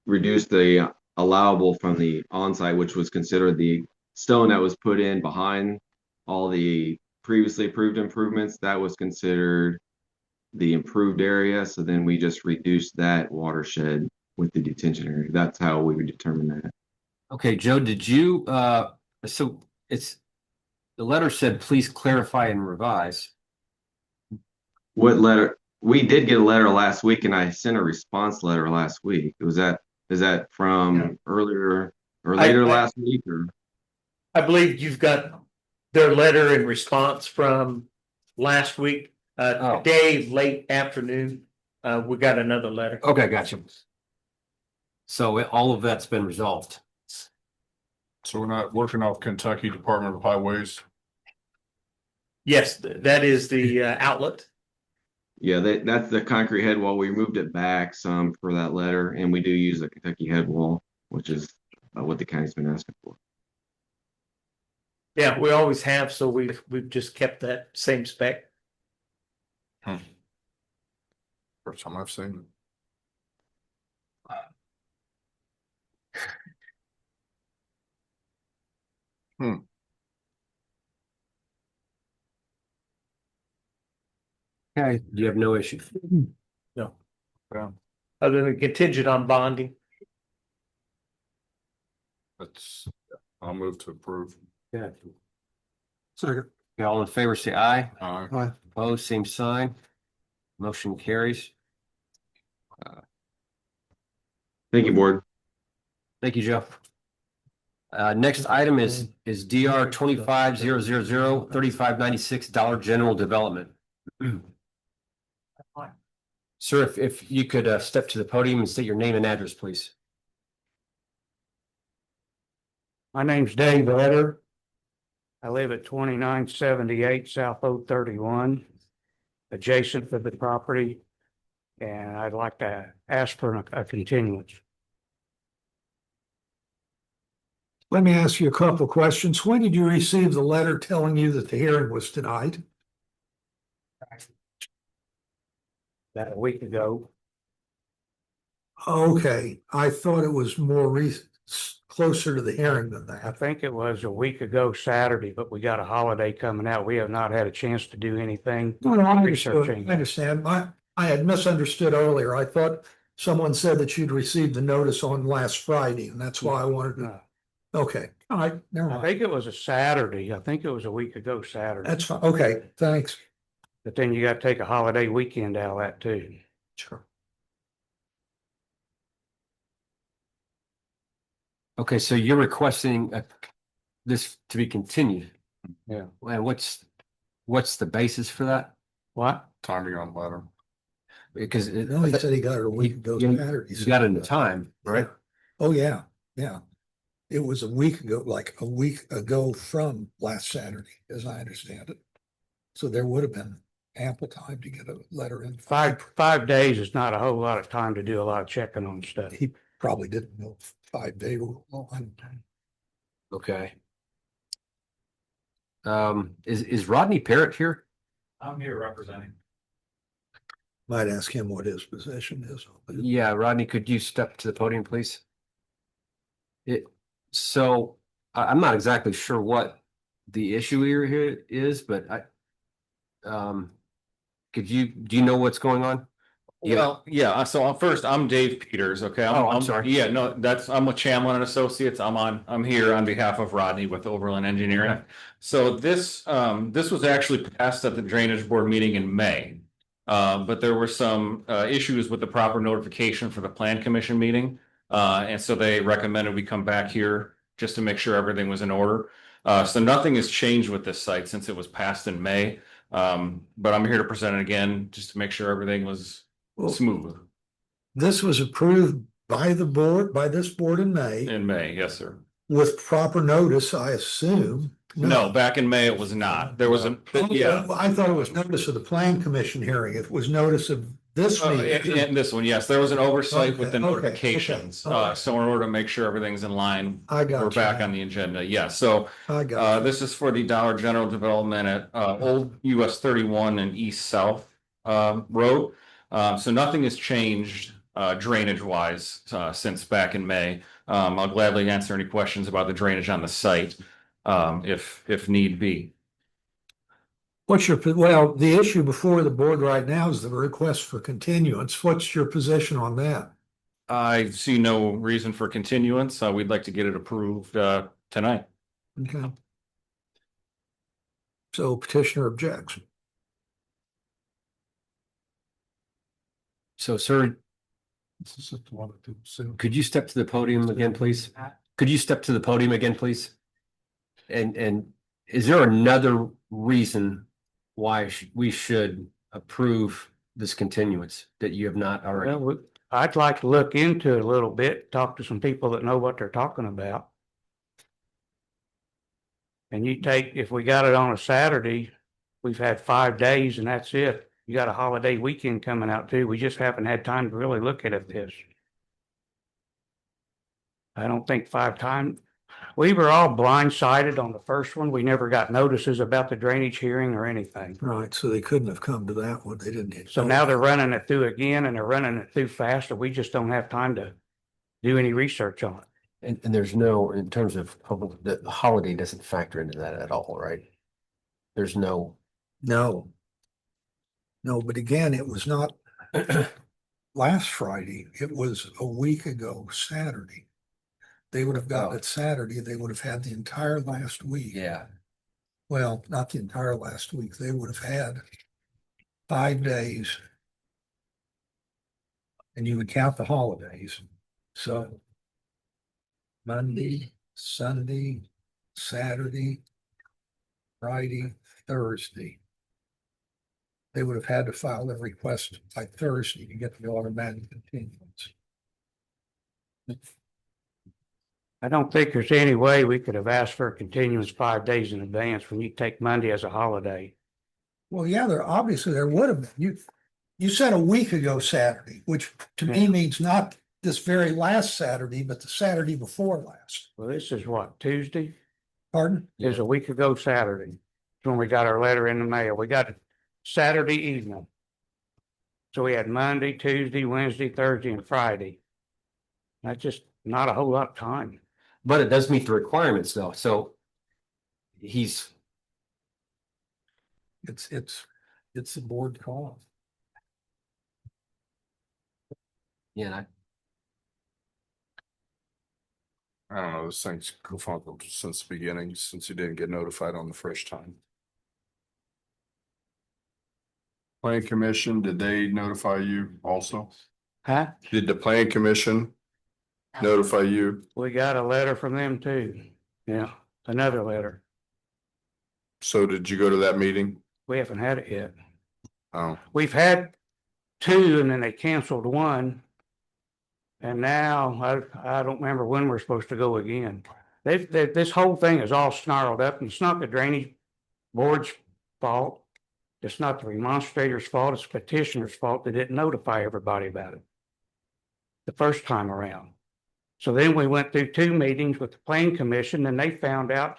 reduced the allowable from the onsite, which was considered the stone that was put in behind all the previously approved improvements. That was considered the improved area. So then we just reduced that watershed with the detention area. That's how we would determine that. Okay, Joe, did you, so the letter said, please clarify and revise. What letter? We did get a letter last week, and I sent a response letter last week. Is that from earlier or later last week? Or I believe you've got their letter in response from last week, Oh. today, late afternoon. We got another letter. Okay, gotcha. So all of that's been resolved. So we're not working off Kentucky Department of Highways. Yes, that is the outlet. Yeah, that's the concrete head wall. We moved it back some for that letter, and we do use a Kentucky head wall, which is what the county's been asking for. Yeah, we always have, so we've just kept that same spec. First time I've seen it. Okay, you have no issue. No. Yeah. Other than contingent on bonding. That's, I'll move to approve. Yeah. Second. All in favor, say aye. Aye. Opposed, same sign. Motion carries. Thank you, board. Thank you, Joe. Next item is DR 25-000-3596 Dollar General Development. Sir, if you could step to the podium and state your name and address, please. My name's Dave Etter. I live at 2978 South Oak 31, adjacent to the property. And I'd like to ask for a continuance. Let me ask you a couple of questions. When did you receive the letter telling you that the hearing was denied? About a week ago. Okay, I thought it was more closer to the hearing than I that. think it was a week ago Saturday, but we got a holiday coming out. We have not had a chance to do anything. No, I understood. researching. I understand. I had misunderstood earlier. I thought someone said that you'd received the notice on last Friday, and that's why I wanted to. No, Okay, all right, never I mind. think it was a Saturday. I think it was a week ago Saturday. That's fine. Okay, thanks. But then you got to take a holiday weekend out of that too. Sure. Okay, so you're requesting this to be continued. Yeah. And what's the basis for that? What? Timing on letter. Because No, he said he got it a week ago Saturday. you got it in the time, right? Oh, yeah, yeah. It was a week ago, like a week ago from last Saturday, as I understand it. So there would have been ample time to get a letter in. 5 days is not a whole lot of time to do a lot of checking on stuff. He probably didn't know 5-day rule. Okay. Is Rodney Parrott here? I'm here representing. Might ask him what his position is. Yeah, Rodney, could you step to the podium, please? So I'm not exactly sure what the issue here is, but do you know what's going on? Yeah. Well, yeah, so first, I'm Dave Peters, okay? I'm sorry. Yeah, no, I'm with Chamlin and Associates. I'm here on behalf of Rodney with Overland Engineering. Okay. So this was actually passed at the Drainage Board meeting in May. But there were some issues with the proper notification for the Plan Commission meeting. And so they recommended we come back here just to make sure everything was in order. So nothing has changed with this site since it was passed in May. But I'm here to present it again, just to make sure everything was smooth. This was approved by the board, by this board in May, In May, yes, sir. with proper notice, I assume. No, back in May, it was not. There was yeah. I thought it was notice of the plan commission hearing. It was notice of this meeting. And this one, yes, there was an oversight with the Okay, okay, notifications. okay. So in order to make sure everything's in line, I got we're back you. on the agenda. Yeah, so I got this is for the Dollar General development at Old US 31 and East South Road. So nothing has changed drainage wise since back in May. I'll gladly answer any questions about the drainage on the site if need be. well, the issue before the board right now is the request for continuance. What's your position on that? I see no reason for continuance. We'd like to get it approved tonight. Okay. So petitioner objects. So, sir, could you step to the podium again, please? Could you step to the podium again, please? And is there another reason why we should approve this continuance that you have not already? Well, I'd like to look into it a little bit, talk to some people that know what they're talking about. And if we got it on a Saturday, we've had 5 days and that's it. You got a holiday weekend coming out too. We just haven't had time to really look at this. I don't think 5 times. We were all blindsided on the first one. We never got notices about the drainage hearing or anything. Right, so they couldn't have come to that one. They didn't. So now they're running it through again and they're running it through faster. We just don't have time to do any research on it. And there's no, in terms of the holiday doesn't factor into that at all, right? There's no. No. No, but again, it was not last Friday. It was a week ago, Saturday. They would have gotten it Saturday. They would have had the entire last week. Yeah. Well, not the entire last week. They would have had 5 days. And you would count the holidays. So Monday, Sunday, Saturday, Friday, Thursday. They would have had to file their request by Thursday to get the automatic continuance. I don't think there's any way we could have asked for a continuance 5 days in advance when you take Monday as a holiday. Well, yeah, there would have been. You said a week ago Saturday, which to me means not this very last Saturday, but the Saturday before last. Well, this is what, Tuesday? Pardon? It was a week ago Saturday. When we got our letter in the mail. We got it Saturday evening. So we had Monday, Tuesday, Wednesday, Thursday, and Friday. That's just not a whole lot of time. But it does meet the requirements though, so he's. It's a board call. Yeah, I don't know, this thing's confunkled since the beginning, since you didn't get notified on the first time. Plan Commission, did they notify you also? Huh? Did the Plan Commission notify you? We got a letter from them too. Yeah, another letter. So did you go to that meeting? We haven't had it yet. Oh, We've had 2 and then they canceled 1. And now I don't remember when we're supposed to go again. This whole thing is all snarled up and it's not the drainage board's fault. It's not the remonstrator's fault. It's the petitioner's fault. They didn't notify everybody about it the first time around. So then we went through 2 meetings with the Plan Commission and they found out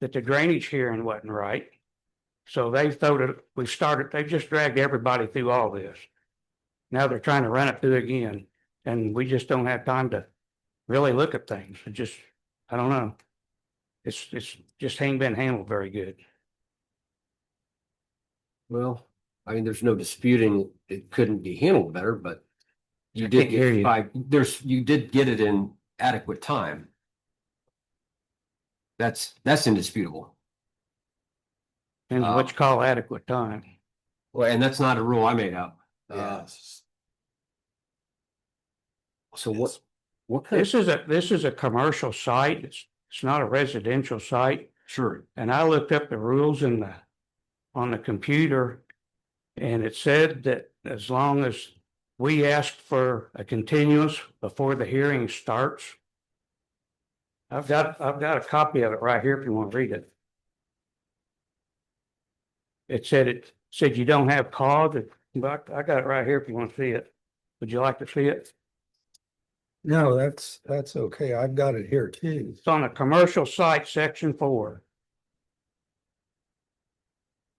that the drainage hearing wasn't right. So they've just dragged everybody through all this. Now they're trying to run it through again. And we just don't have time to really look at things. I don't know. It's just ain't been handled very good. well, I mean, there's no disputing it couldn't be handled better, but. You I did can't hear get you. you did get it in adequate time. That's indisputable. Depends on what you call adequate time. Well, and that's not a rule I made up. So what kind of, This is a commercial site. It's not a residential site. sure, And I looked up the rules on the computer. And it said that as long as we ask for a continuance before the hearing starts. I've got a copy of it right here if you want to read it. It said you don't have cause, but I got it right here if you want to see it. Would you like to see it? No, that's okay. I've got it here too. It's on a commercial site, section 4.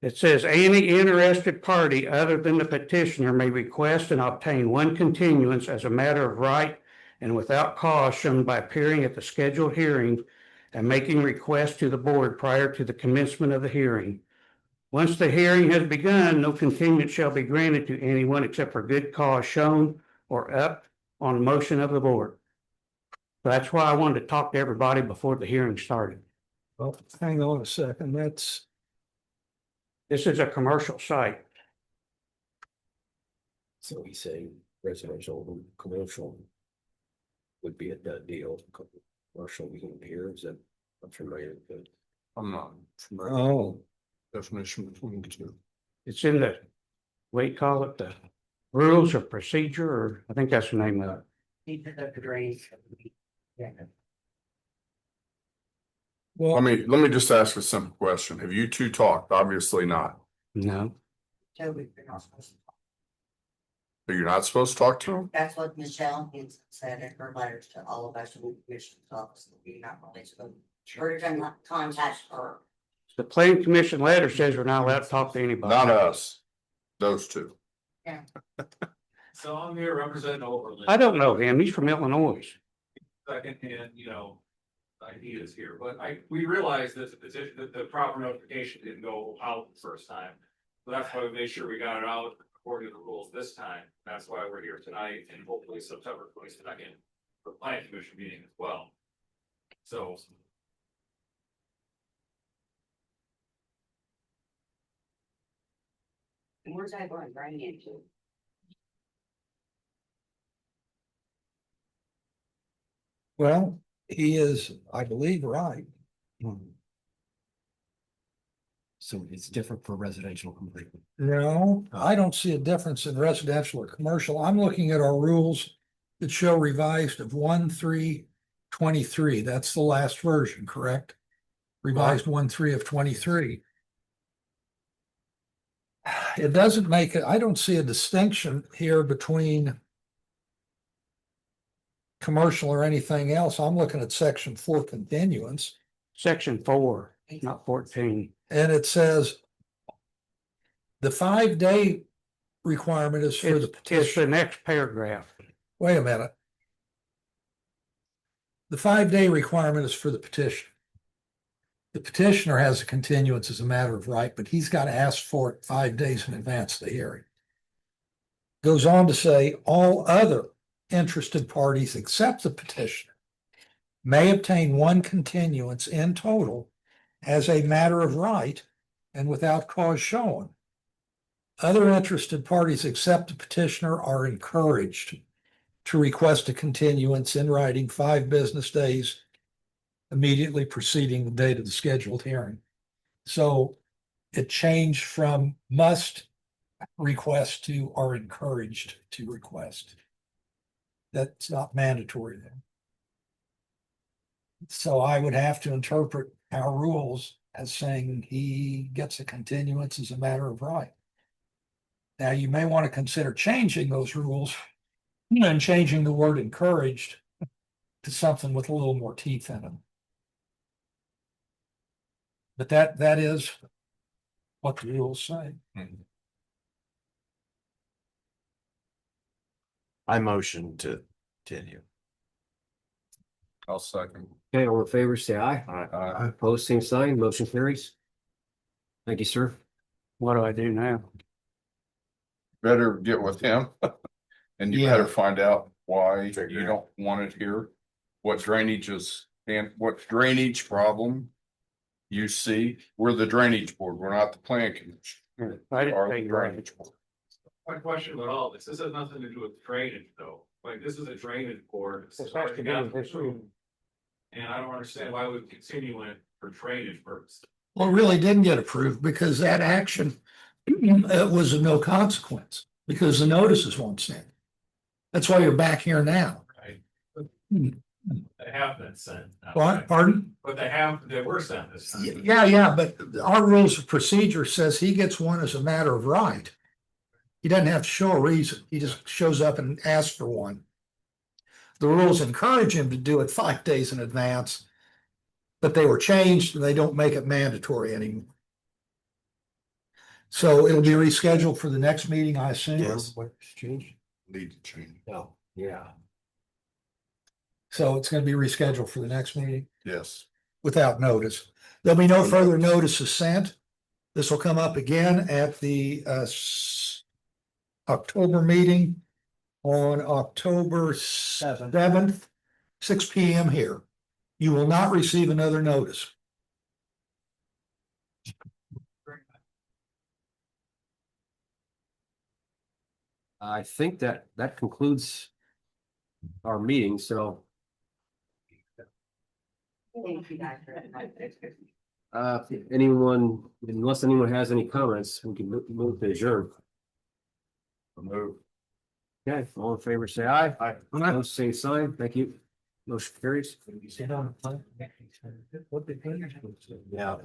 It says any interested party other than the petitioner may request and obtain 1 continuance as a matter of right and without cause shown by appearing at the scheduled hearing and making request to the board prior to the commencement of the hearing. Once the hearing has begun, no continuance shall be granted to anyone except for good cause shown or up on motion of the board. So that's why I wanted to talk to everybody before the hearing started. Well, hang on a second. This is a commercial site. so he's saying residential, and commercial. Would be a done deal, commercial we can hear, is that, I'm familiar with it. I'm not. Oh. Definition between the two. It's in the, what do you call it, the rules of procedure, or I think that's the name of it. Well, Let me just ask a simple question. Have you two talked? Obviously not. No, So you're not supposed to talk to them? That's what Michelle has said in her letters to all of us in the commission's office, that we're not really supposed to contact her. the planning commission letter says we're not allowed to talk to anybody. Not us. Those two. So I'm here representing Overland. I don't know him, he's from Illinois. Secondhand, ideas here, but we realized that the petition, that the proper notification didn't go out the first time. So that's why we made sure we got it out according to the rules this time. That's why we're here tonight and hopefully September 22nd for planning commission meeting as well. So. And where's that going, right into? well, he is, I believe, right. So it's different for residential completely. No, I don't see a difference in residential or commercial. I'm looking at our rules that show revised of 1/3/23. That's the last version, correct? Revised 1/3 of 23. It doesn't make it, I don't see a distinction here between commercial or anything else. I'm looking at section 4 continuance, Section 4, not 14. and it says the 5-day requirement is for the It's the petition. next paragraph. Wait a minute. The 5-day requirement is for the petition. The petitioner has a continuance as a matter of right, but he's got to ask for it 5 days in advance of the hearing. Goes on to say all other interested parties except the petitioner may obtain one continuance in total as a matter of right and without cause shown. Other interested parties except the petitioner are encouraged to request a continuance in writing 5 business days immediately preceding the date of the scheduled hearing. So it changed from must request to are encouraged to request. That's not mandatory then. So I would have to interpret our rules as saying he gets a continuance as a matter of right. Now, you may want to consider changing those rules and changing the word encouraged to something with a little more teeth in it. But that is what the rules say. I motion to continue. I'll second. Okay, all in favor, say aye. Opposed, same sign, motion carries. Thank you, sir. What do I do now? Better get with him. And you Yeah. better find out why you don't want it here. What drainage is, and what drainage problem you see. We're the drainage board. We're not the plan commission. I didn't Are say the right. drainage board. My question about all this has nothing to do with drainage though. Like this is a drainage board. This has to do with this room. And I don't understand why we would continue it for drainage purposes. Well, it really didn't get approved because that action was of no consequence because the notices won't stand. That's why you're back here now. They have been sent. What, pardon? But they were sent this time. Yeah, but our rules of procedure says he gets one as a matter of right. He doesn't have to show a reason. He just shows up and asks for one. The rules encourage him to do it 5 days in advance, but they were changed and they don't make it mandatory anymore. So it'll be rescheduled for the next meeting, I assume. Yes. Need to change. Oh, yeah. So it's going to be rescheduled for the next meeting Yes. without notice. There'll be no further notices sent. This will come up again at the October meeting on October 7th, 6 p.m. here. You will not receive another notice. I think that concludes our meeting, so Thank you, Doctor. Anyone, unless anyone has any comments, we can move to adjourn. Move. Okay, all in favor, say aye. Aye. Opposed, same sign. Thank you. Motion carries. Yeah.